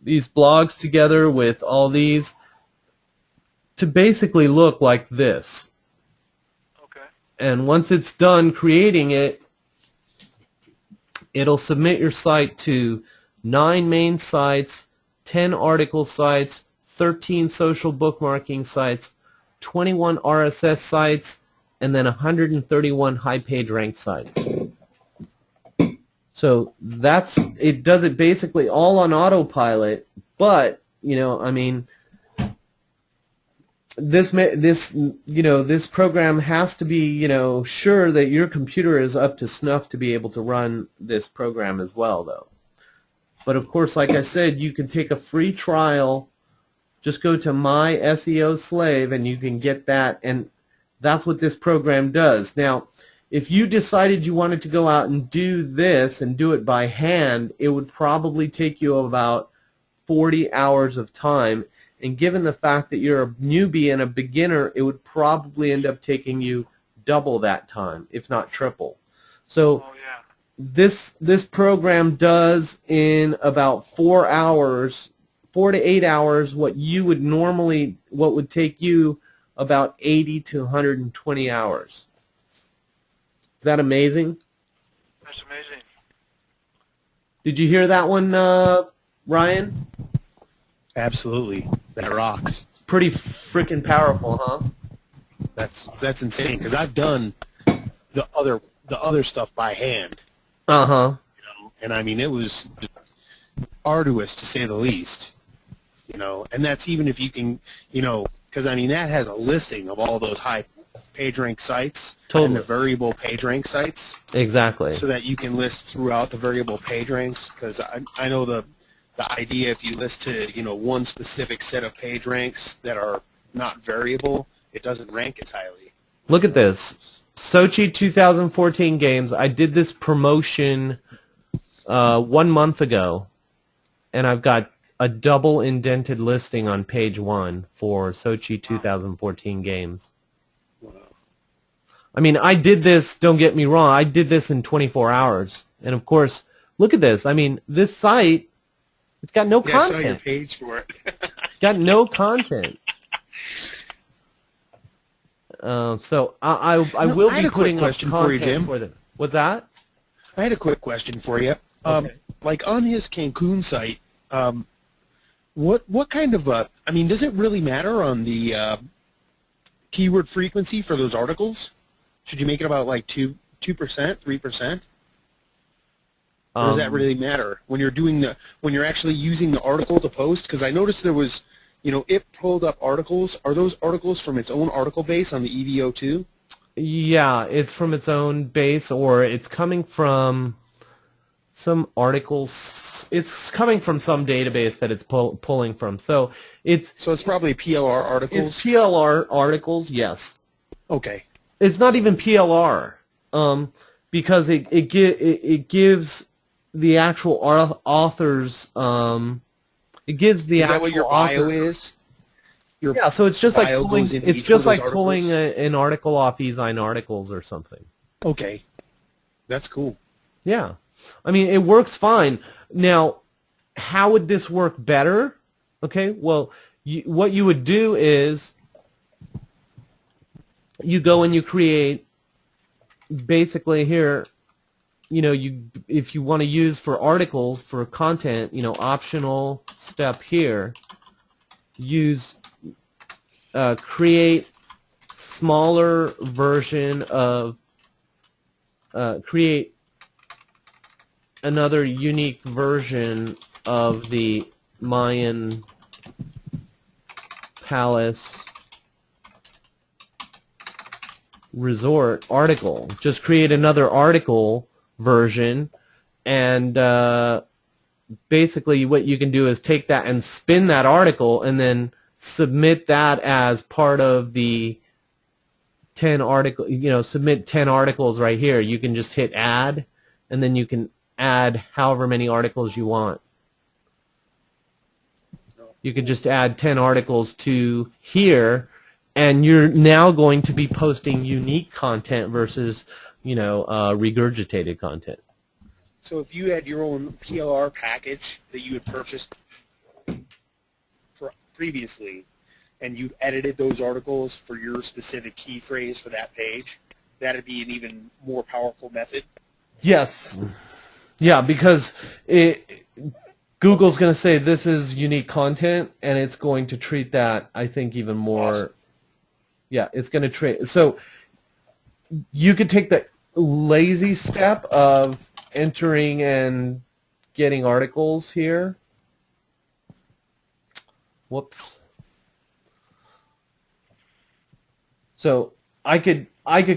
blogs together with all these to basically look like this. Okay. And once it's done creating it, it'll submit your site to 9 main sites, 10 article sites, 13 social bookmarking sites, 21 RSS sites, and then 131 high page rank sites. So it does it basically all on autopilot, but I mean, this program has to be sure that your computer is up to snuff to be able to run this program as well, though. But of course, like I said, you can take a free trial. Just go to My SEO Slave and you can get that, and that's what this program does. Now, if you decided you wanted to go out and do this and do it by hand, it would probably take you about 40 hours of time. And given the fact that you're a newbie and a beginner, it would probably end up taking you double that time, if not triple. So this program does in about 4 hours, 4 to 8 hours, what would take you about 80 to 120 hours. Is that amazing? That's amazing. Did you hear that one, Ryan? Absolutely. That rocks. It's pretty freaking powerful, huh? That's insane, because I've done the other stuff by hand. Uh-huh. And I mean, it was arduous to say the least. And that's even if you can, because I mean, that has a listing of all those high page rank sites and the variable page rank sites. Exactly. So that you can list throughout the variable page ranks, because I know the idea, if you list to one specific set of page ranks that are not variable, it doesn't rank as highly. Look at this. Sochi 2014 games. I did this promotion 1 month ago, and I've got a double indented listing on page 1 for Sochi 2014 games. Wow. I mean, I did this, don't get me wrong, I did this in 24 hours. And of course, look at this. I mean, this site, it's got no content. I saw your page for it. Got no content. So I will be putting up content for you, Jim. for them. What's that? I had a quick question for you. Okay. Like on his Cancun site, what kind of I mean, does it really matter on the keyword frequency for those articles? Should you make it about like 2%, 3%? Or does that really matter when you're when you're actually using the article to post? Because I noticed there was, it pulled up articles. Are those articles from its own article base on the EVO2? Yeah, it's from its own base, or it's coming from some articles. It's coming from some database that it's pulling from. So it's probably PLR articles. It's PLR articles, yes. Okay. It's not even PLR, because it gives the actual authors. It gives the actual Is that what your bio is? Yeah, so it's just like pulling. It's just like pulling articles? an article off eZine Articles or something. Okay, that's cool. Yeah, I mean it works fine. Now, how would this work better? Okay, well, what you would do is you go and you create. Basically, here, if you want to use for articles for content, optional step here. Use create smaller version of create another unique version of the Mayan Palace Resort article. Just create another article version, and basically what you can do is take that and spin that article and then submit that as part of the 10 article, submit 10 articles right here. You can just hit add, and then you can add however many articles you want. You can just add 10 articles to here, and you're now going to be posting unique content versus, regurgitated content. So if you had your own PLR package that you had purchased previously, and you edited those articles for your specific key phrase for that page, that'd be an even more powerful method? Yes. Yeah, because Google's going to say this is unique content, and it's going to treat that, I think, even more. Awesome. Yeah, it's going to treat. So you could take the lazy step of entering and getting articles here. Whoops. So I could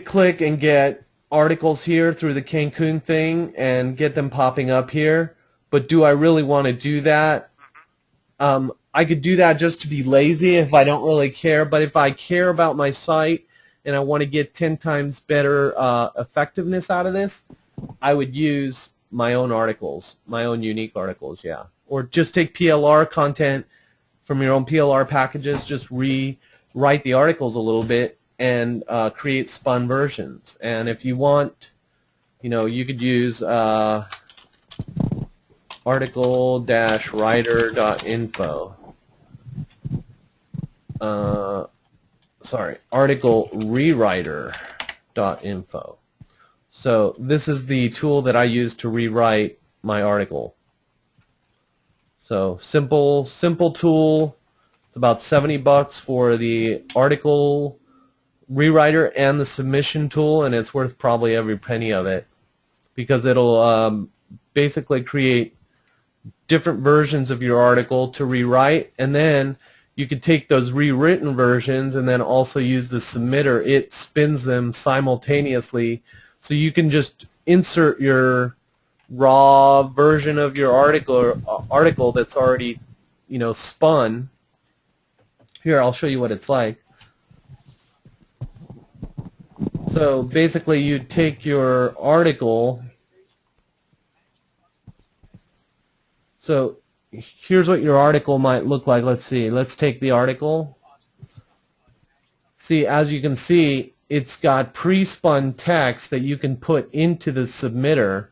click and get articles here through the Cancun thing and get them popping up here. But do I really want to do that? I could do that just to be lazy if I don't really care. But if I care about my site and I want to get 10 times better effectiveness out of this, I would use my own articles, my own unique articles, yeah. Or just take PLR content from your own PLR packages, just rewrite the articles a little bit and create spun versions. And if you want, you could use article-writer.info. Article rewriter.info. So this is the tool that I use to rewrite my article. So simple tool. It's about $70 for the article rewriter and the submission tool, and it's worth probably every penny of it because it'll basically create different versions of your article to rewrite, and then you could take those rewritten versions and then also use the submitter. It spins them simultaneously, so you can just insert your raw version of your article that's already, spun. Here, I'll show you what it's like. So basically, you take your article. So here's what your article might look like. Let's see. Let's take the article. See, as you can see, it's got pre-spun text that you can put into the submitter.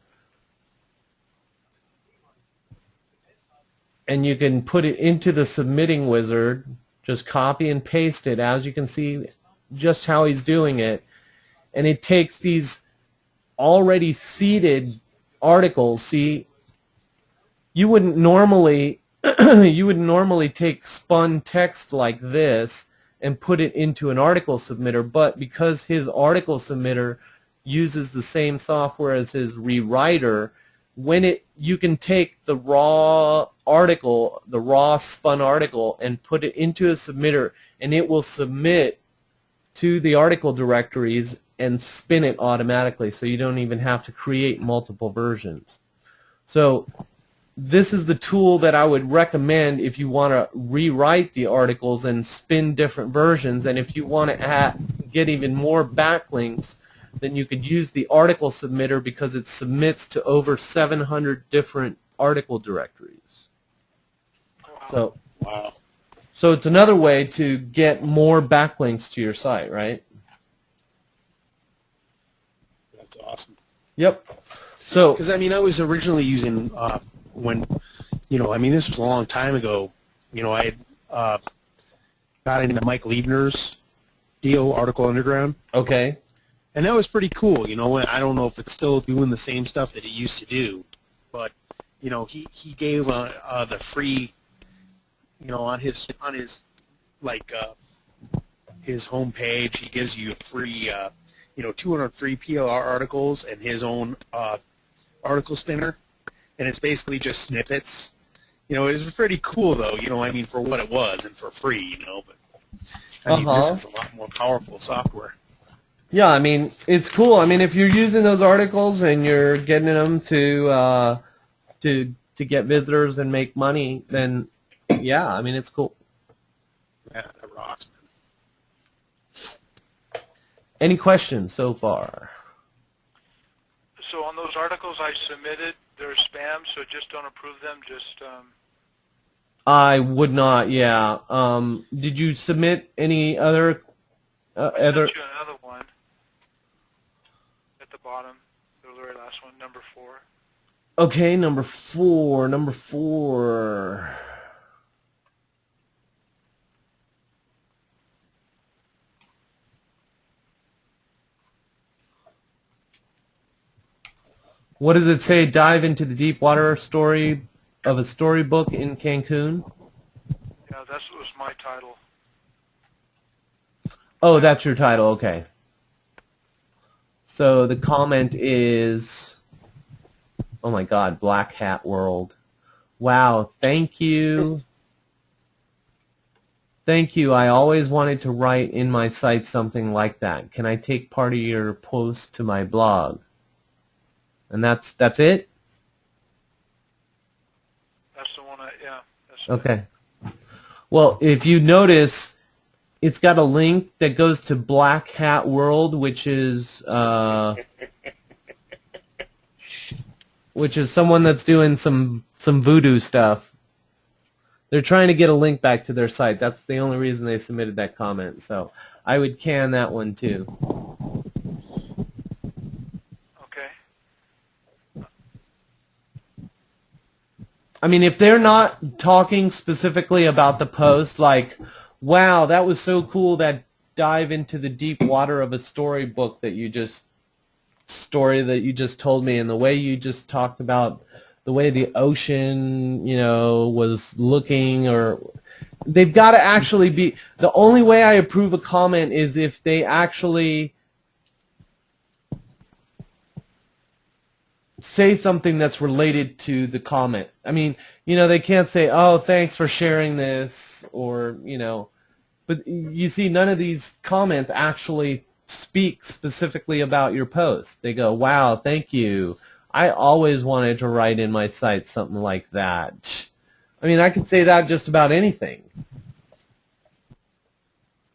And you can put it into the submitting wizard. Just copy and paste it, as you can see just how he's doing it. And it takes these already seeded articles. See, you wouldn't normally take spun text like this and put it into an article submitter, but because his article submitter uses the same software as his rewriter, you can take the raw article, the raw spun article, and put it into a submitter, and it will submit to the article directories and spin it automatically, so you don't even have to create multiple versions. So this is the tool that I would recommend if you want to rewrite the articles and spin different versions, and if you want to get even more backlinks, then you could use the article submitter, because it submits to over 700 different article directories. Wow. Wow. So it's another way to get more backlinks to your site, right? That's awesome. Yep. So, because I mean, I was originally using when, I mean, this was a long time ago. I had got into Mike Liebner's deal, Article Underground. okay. And that was pretty cool, I don't know if it's still doing the same stuff that it used to do, but, he gave the free, on his his homepage, he gives you a free, 200 free PLR articles and his own article spinner, and it's basically just snippets. It was pretty cool, though, I mean, for what it was and for free, but, I mean, this is a lot more powerful software. Yeah, I mean, it's cool. I mean, if you're using those articles and you're getting them to get visitors and make money, then yeah, I mean, it's cool. Yeah, that rocks, man. Any questions so far? So on those articles I submitted, they're spam, so just don't approve them. Just I would not. Yeah. Did you submit any other? I sent you another one at the bottom, the very last one, number 4. Okay, number 4. Number 4. What does it say? Dive into the deep water story of a storybook in Cancun? Yeah, that was my title. Oh, that's your title. Okay. So the comment is, oh my God, Black Hat World. Wow, thank you. Thank you. I always wanted to write in my site something like that. Can I take part of your post to my blog? And that's it? That's the one yeah. That's Okay. Well, if you notice, it's got a link that goes to Black Hat World, which is someone that's doing some voodoo stuff. They're trying to get a link back to their site. That's the only reason they submitted that comment. So I would can that one too. Okay. I mean, if they're not talking specifically about the post, like, wow, that was so cool, that dive into the deep water of a storybook that you just told me, and the way you just talked about the way the ocean, was looking, or they've got to actually be, the only way I approve a comment is if they actually say something that's related to the comment. I mean, they can't say, oh, thanks for sharing this, or, but you see, none of these comments actually speak specifically about your post. They go, wow, thank you. I always wanted to write in my site something like that. I mean, I could say that just about anything.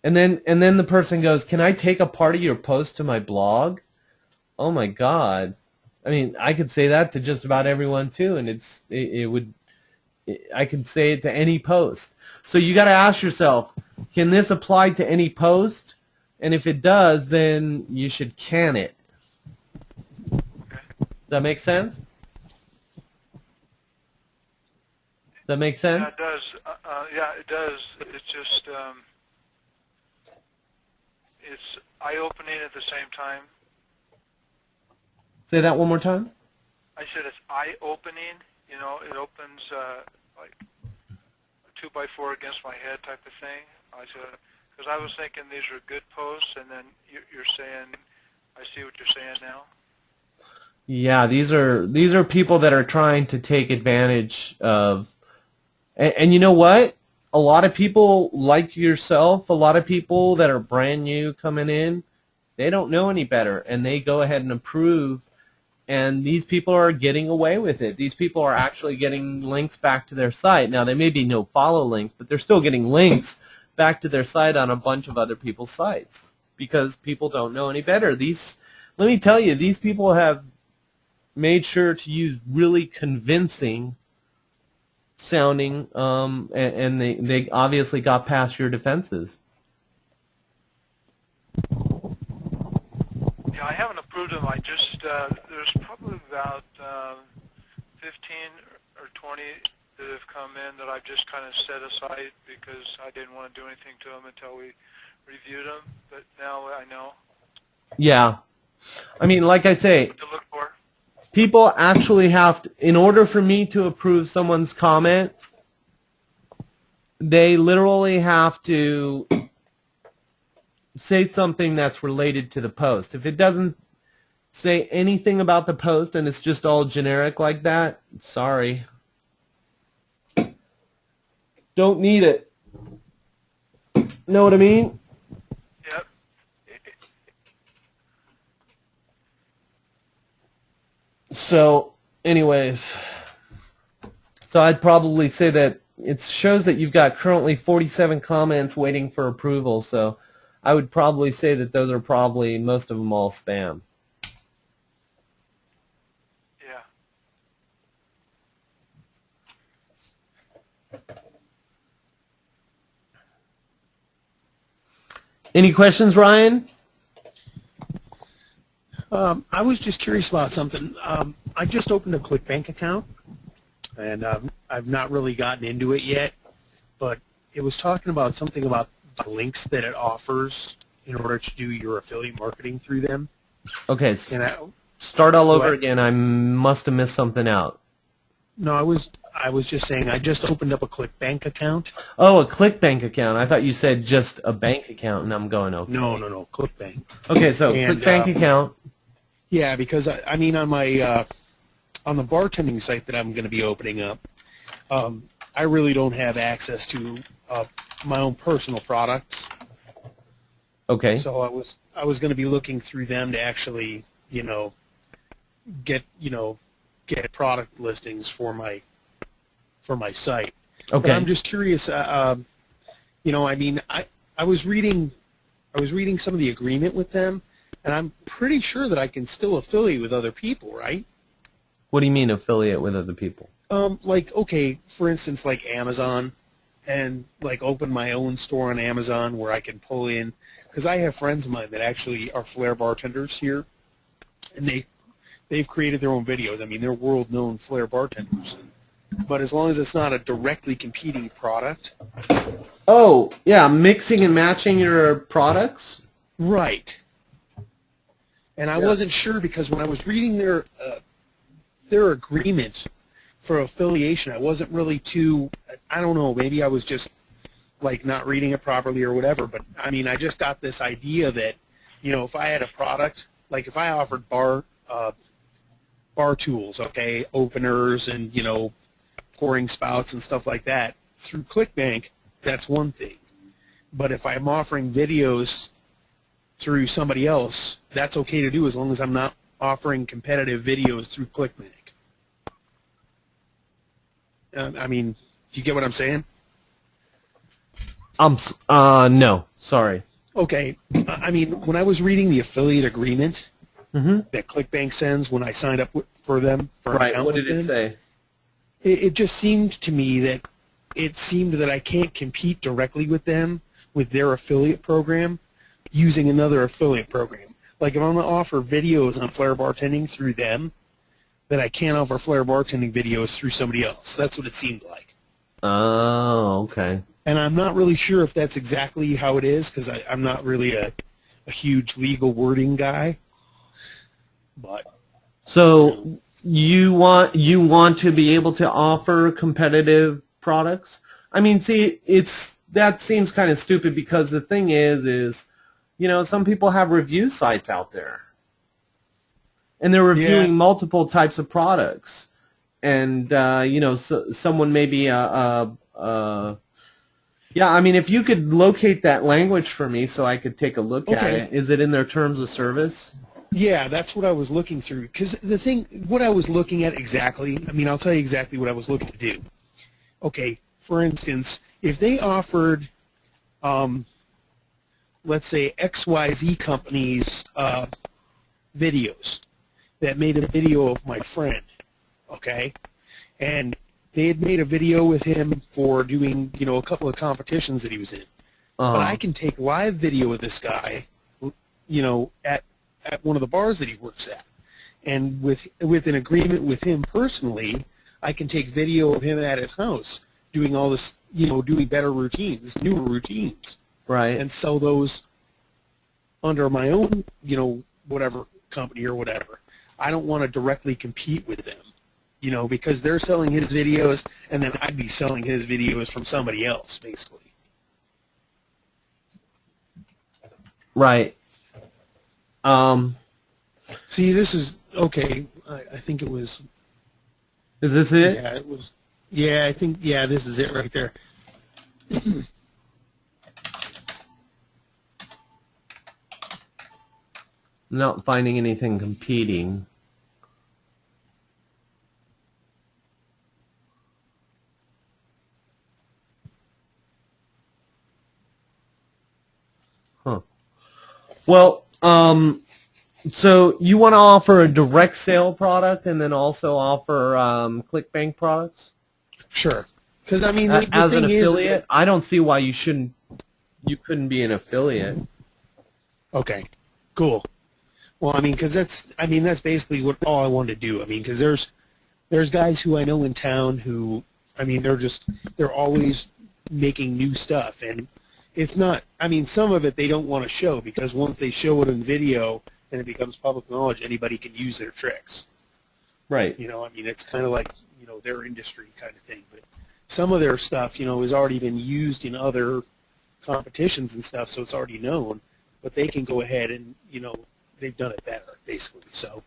And then the person goes, can I take a part of your post to my blog? Oh my God. I mean, I could say that to just about everyone too, and I can say it to any post. So you got to ask yourself, can this apply to any post? And if it does, then you should can it. Okay. Does that make sense? That make sense? Yeah, it does. Yeah, it does. It's just it's eye-opening at the same time. Say that one more time. I said it's eye-opening. It opens like a 2x4 against my head type of thing. I said, because I was thinking these are good posts, and then you're saying, I see what you're saying now. Yeah, these are people that are trying to take advantage of, and you know what? A lot of people like yourself, a lot of people that are brand new coming in, they don't know any better, and they go ahead and approve, and these people are getting away with it. These people are actually getting links back to their site. Now, they may be no follow links, but they're still getting links back to their site on a bunch of other people's sites because people don't know any better. Let me tell you, these people have made sure to use really convincing sounding, and they obviously got past your defenses. Yeah, I haven't approved them. I just, there's probably about 15 or 20 that have come in that I've just kind of set aside because I didn't want to do anything to them until we reviewed them. But now I know Yeah. I mean, like I say, what to look for. people actually have to, in order for me to approve someone's comment, they literally have to say something that's related to the post. If it doesn't say anything about the post and it's just all generic like that, sorry. Don't need it. Know what I mean? Yep. So, anyways, so I'd probably say that it shows that you've got currently 47 comments waiting for approval, so I would probably say that those are probably, most of them all spam. Yeah. Any questions, Ryan? I was just curious about something. I just opened a ClickBank account, and I've not really gotten into it yet, but it was talking about something about the links that it offers in order to do your affiliate marketing through them. Okay, And start all over again. I must have missed something out. no, I was just saying I just opened up a ClickBank account. Oh, a ClickBank account. I thought you said just a bank account, and I'm going, okay. No, ClickBank. Okay, so And, ClickBank account. Yeah, because I mean on my on the bartending site that I'm going to be opening up, I really don't have access to my own personal products. Okay. So I was going to be looking through them to actually get product listings for my site. Okay. But I'm just curious. I mean I was reading some of the agreement with them, and I'm pretty sure that I can still affiliate with other people, right? What do you mean affiliate with other people? Like, okay, for instance, like Amazon, and like open my own store on Amazon where I can pull in, because I have friends of mine that actually are flair bartenders here, and they've created their own videos. I mean, they're world-known flair bartenders. But as long as it's not a directly competing product. Oh, yeah, mixing and matching your products? Right. And I wasn't sure because when I was reading their agreement for affiliation, I wasn't really too, I don't know, maybe I was just like not reading it properly or whatever, but I mean, I just got this idea that, if I had a product, like if I offered bar tools, okay, openers and, pouring spouts and stuff like that through ClickBank, that's one thing. But if I'm offering videos through somebody else, that's okay to do as long as I'm not offering competitive videos through ClickBank. I mean, do you get what I'm saying? No, sorry. Okay. I mean, when I was reading the affiliate agreement that ClickBank sends when I signed up for them for an account What did with it them, say? it just seemed to me that I can't compete directly with them with their affiliate program using another affiliate program. Like if I'm going to offer videos on flair bartending through them, then I can't offer flair bartending videos through somebody else. That's what it seemed like. Oh, okay. And I'm not really sure if that's exactly how it is because I'm not really a huge legal wording guy. But So you want to be able to offer competitive products? I mean, see, that seems kind of stupid because the thing is some people have review sites out there. and they're Yeah. reviewing multiple types of products. And someone maybe yeah, I mean, if you could locate that language for me so I could take a look at Okay. it. Is it in their terms of service? Yeah, that's what I was looking through. Because what I was looking at exactly, I mean, I'll tell you exactly what I was looking to do. Okay, for instance, if they offered, let's say, XYZ company's videos that made a video of my friend, okay, and they had made a video with him for doing, a couple of competitions that he was in. But I can take live video of this guy, at one of the bars that he works at, and with an agreement with him personally, I can take video of him at his house doing all this, doing better routines, newer routines, Right. and sell those under my own, whatever company or whatever. I don't want to directly compete with them, because they're selling his videos, and then I'd be selling his videos from somebody else, basically. Right. See, this is okay. I think it was. Is this it? Yeah, it was. Yeah, I think. Yeah, this is it right there. Not finding anything competing. Huh. Well, so you want to offer a direct sale product and then also offer ClickBank products? Sure. Because I mean, the As an thing is affiliate, I don't see why you couldn't be an affiliate. okay, cool. Well, I mean, because that's basically all I wanted to do. I mean, because there's guys who I know in town who, I mean, they're always making new stuff, and it's not. I mean, some of it they don't want to show because once they show it in video and it becomes public knowledge, anybody can use their tricks. Right. I mean, it's kind of like their industry kind of thing. But some of their stuff, has already been used in other competitions and stuff, so it's already known. But they can go ahead and they've done it better, basically. So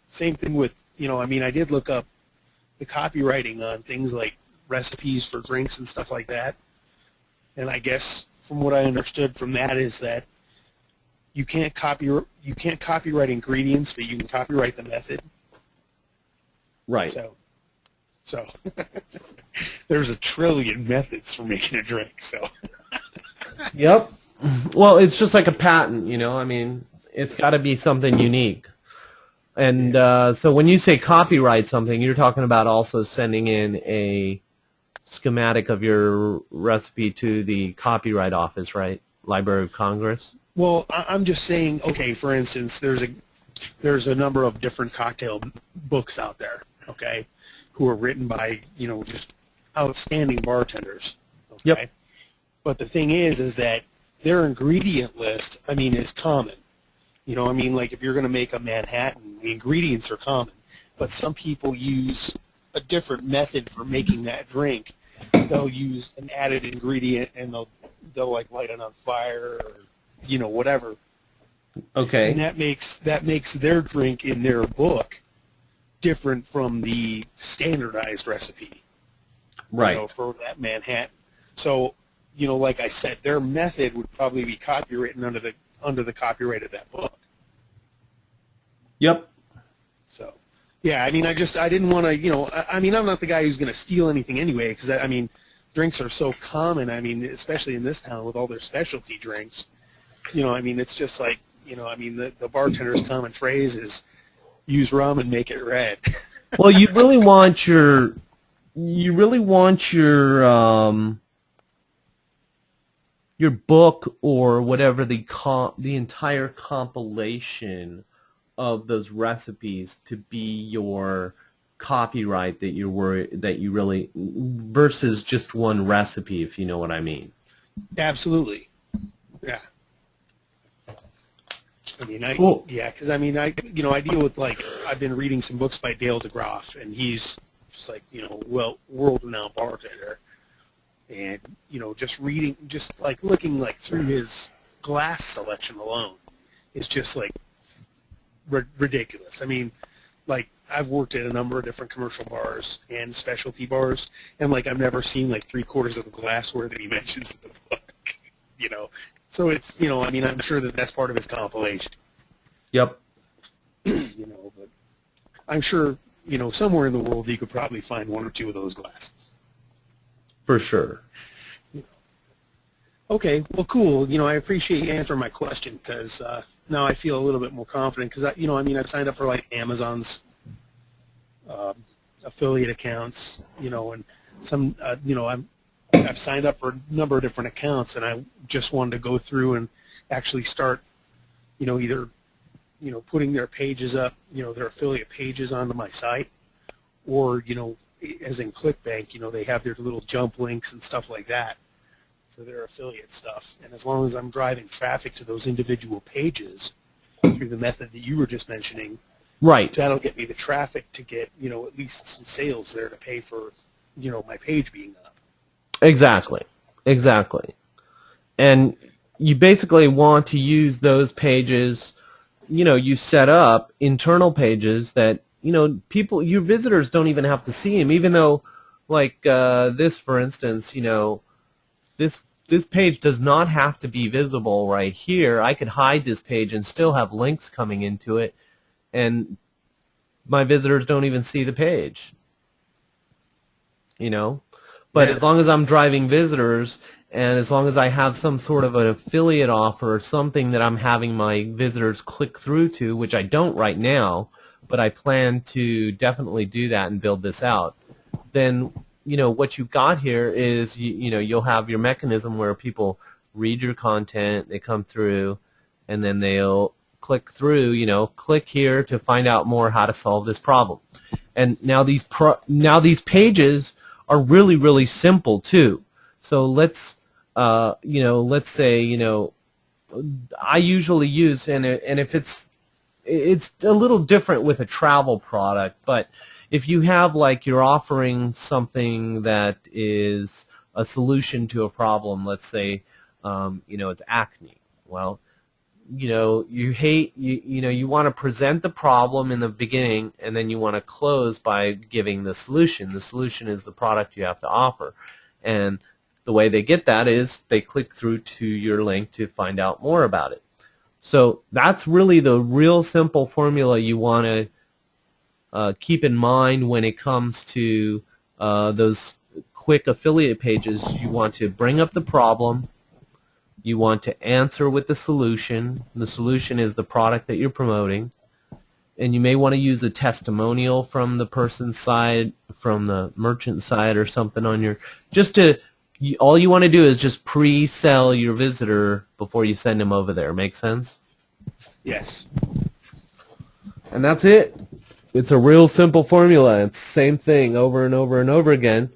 same thing with I mean, I did look up the copywriting on things like recipes for drinks and stuff like that. And I guess from what I understood from that is that you can't copyright ingredients, but you can copyright the method. Right. So there's a trillion methods for making a drink. So Yep. Well, it's just like a patent, I mean, it's got to be something unique. And so when you say copyright something, you're talking about also sending in a schematic of your recipe to the Copyright Office, right? Library of Congress? well, I'm just saying. Okay, for instance, there's a number of different cocktail books out there. Okay, who are written by just outstanding bartenders. Okay? Yep. But the thing is that their ingredient list, I mean, is common. I mean, like if you're going to make a Manhattan, the ingredients are common. But some people use a different method for making that drink. They'll use an added ingredient and they'll like light it on fire or whatever. Okay. And that makes their drink in their book different from the standardized recipe. Right. For that Manhattan. So, like I said, their method would probably be copywritten under the copyright of that book. Yep. So, yeah, I mean, I didn't want to, I mean, I'm not the guy who's going to steal anything anyway, because, I mean, drinks are so common, I mean, especially in this town with all their specialty drinks. I mean, it's just like, I mean, the bartender's common phrase is, use rum and make it red. Well, you really want your book or whatever the entire compilation of those recipes to be your copyright that you really versus just one recipe, if you know what I mean. Absolutely. Yeah. I mean, Cool. yeah, because I mean, I deal with I've been reading some books by Dale DeGroff, and he's just like world-renowned bartender, and just looking through his glass selection alone is just like ridiculous. I mean, like, I've worked at a number of different commercial bars and specialty bars, and like I've never seen like 3/4 of a glassware that he mentions in the book. You know, so it's, you know, I mean, I'm sure that that's part of his compilation. Yep. You know, but I'm sure, you know, somewhere in the world you could probably find 1 or 2 of those glasses. For sure. Okay, well, cool. You know, I appreciate you answering my question, because now I feel a little bit more confident, because, you know, I mean, I've signed up for like Amazon's affiliate accounts, you know, and some, you know, I've signed up for a number of different accounts, and I just wanted to go through and actually start, you know, either, you know, putting their pages up, you know, their affiliate pages onto my site, or, you know, as in ClickBank, you know, they have their little jump links and stuff like that for their affiliate stuff. And as long as I'm driving traffic to those individual pages through the method that you were just mentioning, Right. that'll get me the traffic to get, you know, at least some sales there to pay for, you know, my page being up. Exactly. Exactly. And you basically want to use those pages, you know, you set up internal pages that, you know, people, your visitors don't even have to see them, even though, like this, for instance, you know, this page does not have to be visible right here. I could hide this page and still have links coming into it, and my visitors don't even see the page. You know? But as long as I'm driving visitors, and as long as I have some sort of an affiliate offer or something that I'm having my visitors click through to, which I don't right now, but I plan to definitely do that and build this out, then, you know, what you've got here is, you know, you'll have your mechanism where people read your content, they come through, and then they'll click through, you know, click here to find out more how to solve this problem. And now these pages are really, really simple too. So let's, you know, let's say, you know, I usually use, and if it's a little different with a travel product, but if you have, like, you're offering something that is a solution to a problem, let's say, you know, it's acne. Well, you know, you know, you want to present the problem in the beginning, and then you want to close by giving the solution. The solution is the product you have to offer. And the way they get that is they click through to your link to find out more about it. So that's really the real simple formula you want to keep in mind when it comes to those quick affiliate pages. You want to bring up the problem. You want to answer with the solution. The solution is the product that you're promoting. And you may want to use a testimonial from the person's side, from the merchant side or something on your, just to, all you want to do is just pre-sell your visitor before you send him over there. Make sense? Yes. And that's it. It's a real simple formula. It's the same thing over and over and over again. And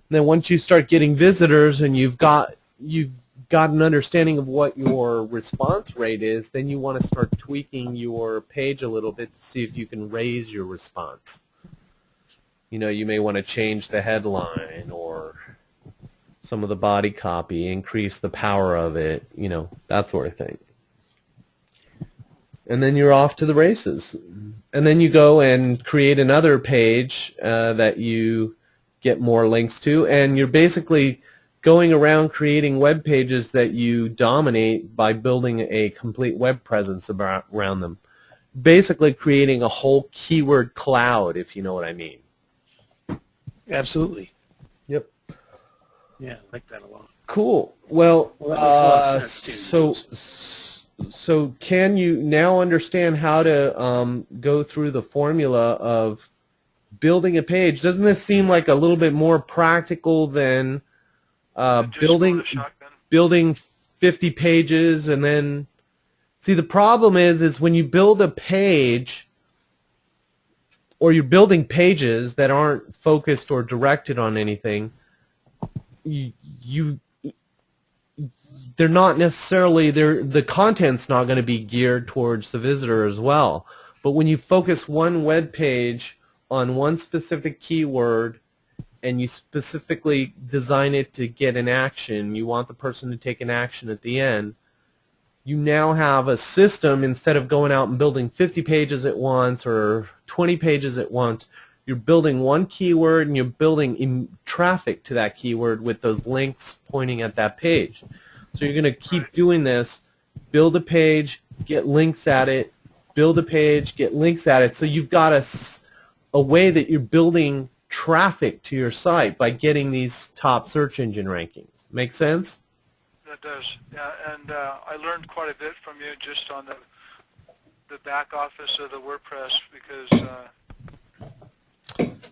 then once you start getting visitors and you've got an understanding of what your response rate is, then you want to start tweaking your page a little bit to see if you can raise your response. You know, you may want to change the headline or some of the body copy, increase the power of it, you know, that sort of thing. And then you're off to the races. And then you go and create another page that you get more links to, and you're basically going around creating web pages that you dominate by building a complete web presence around them. Basically creating a whole keyword cloud, if you know what I mean. Absolutely. Yep. Yeah, I like that a lot. Cool. Well, That makes a lot of sense too. So can you now understand how to go through the formula of building a page? Doesn't this seem like a little bit more practical than building 50 pages and then... See, the problem is when you build a page, or you're building pages that aren't focused or directed on anything, they're not necessarily, the content's not going to be geared towards the visitor as well. But when you focus one web page on one specific keyword and you specifically design it to get an action, you want the person to take an action at the end, you now have a system. Instead of going out and building 50 pages at once or 20 pages at once, you're building one keyword and you're building traffic to that keyword with those links pointing at that page. So you're going to keep doing this, build a page, get links at it, build a page, get links at it. So you've got a way that you're building traffic to your site by getting these top search engine rankings. Make sense? That does, yeah. And I learned quite a bit from you just on the back office of the WordPress, because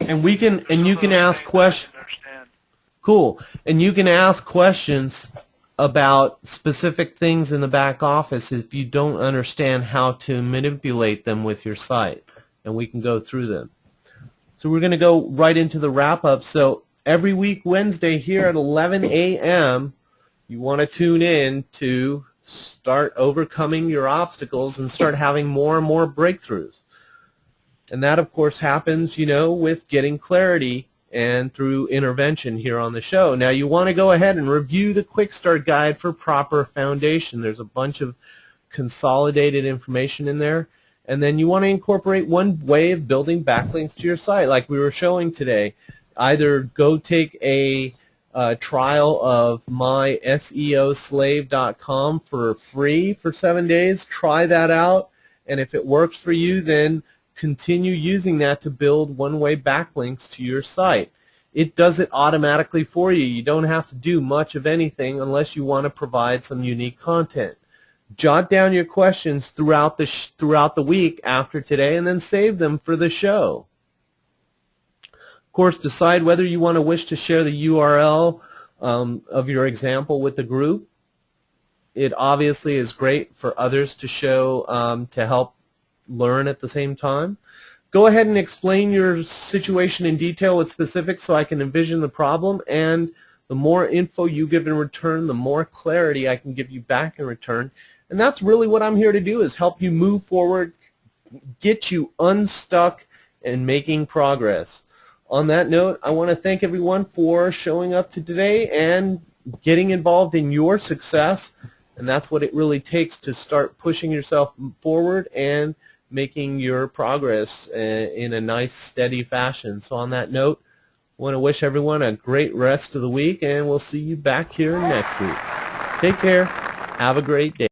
and you can ask questions. Cool. And you can ask questions about specific things in the back office if you don't understand how to manipulate them with your site, and we can go through them. So we're going to go right into the wrap-up. So every week Wednesday here at 11 a.m. you want to tune in to start overcoming your obstacles and start having more and more breakthroughs. And that, of course, happens, with getting clarity and through intervention here on the show. Now, you want to go ahead and review the Quick Start Guide for proper foundation. There's a bunch of consolidated information in there. And then you want to incorporate one way of building backlinks to your site, like we were showing today. Either go take a trial of myseoslave.com for free for 7 days. Try that out. And if it works for you, then continue using that to build one-way backlinks to your site. It does it automatically for you. You don't have to do much of anything unless you want to provide some unique content. Jot down your questions throughout the week after today, and then save them for the show. Of course, decide whether you want to wish to share the URL of your example with the group. It obviously is great for others to show to help learn at the same time. Go ahead and explain your situation in detail with specifics so I can envision the problem, and the more info you give in return, the more clarity I can give you back in return. And that's really what I'm here to do, is help you move forward, get you unstuck, and making progress. On that note, I want to thank everyone for showing up to today and getting involved in your success. And that's what it really takes to start pushing yourself forward and making your progress in a nice, steady fashion. So on that note, I want to wish everyone a great rest of the week, and we'll see you back here next week. Take care. Have a great day.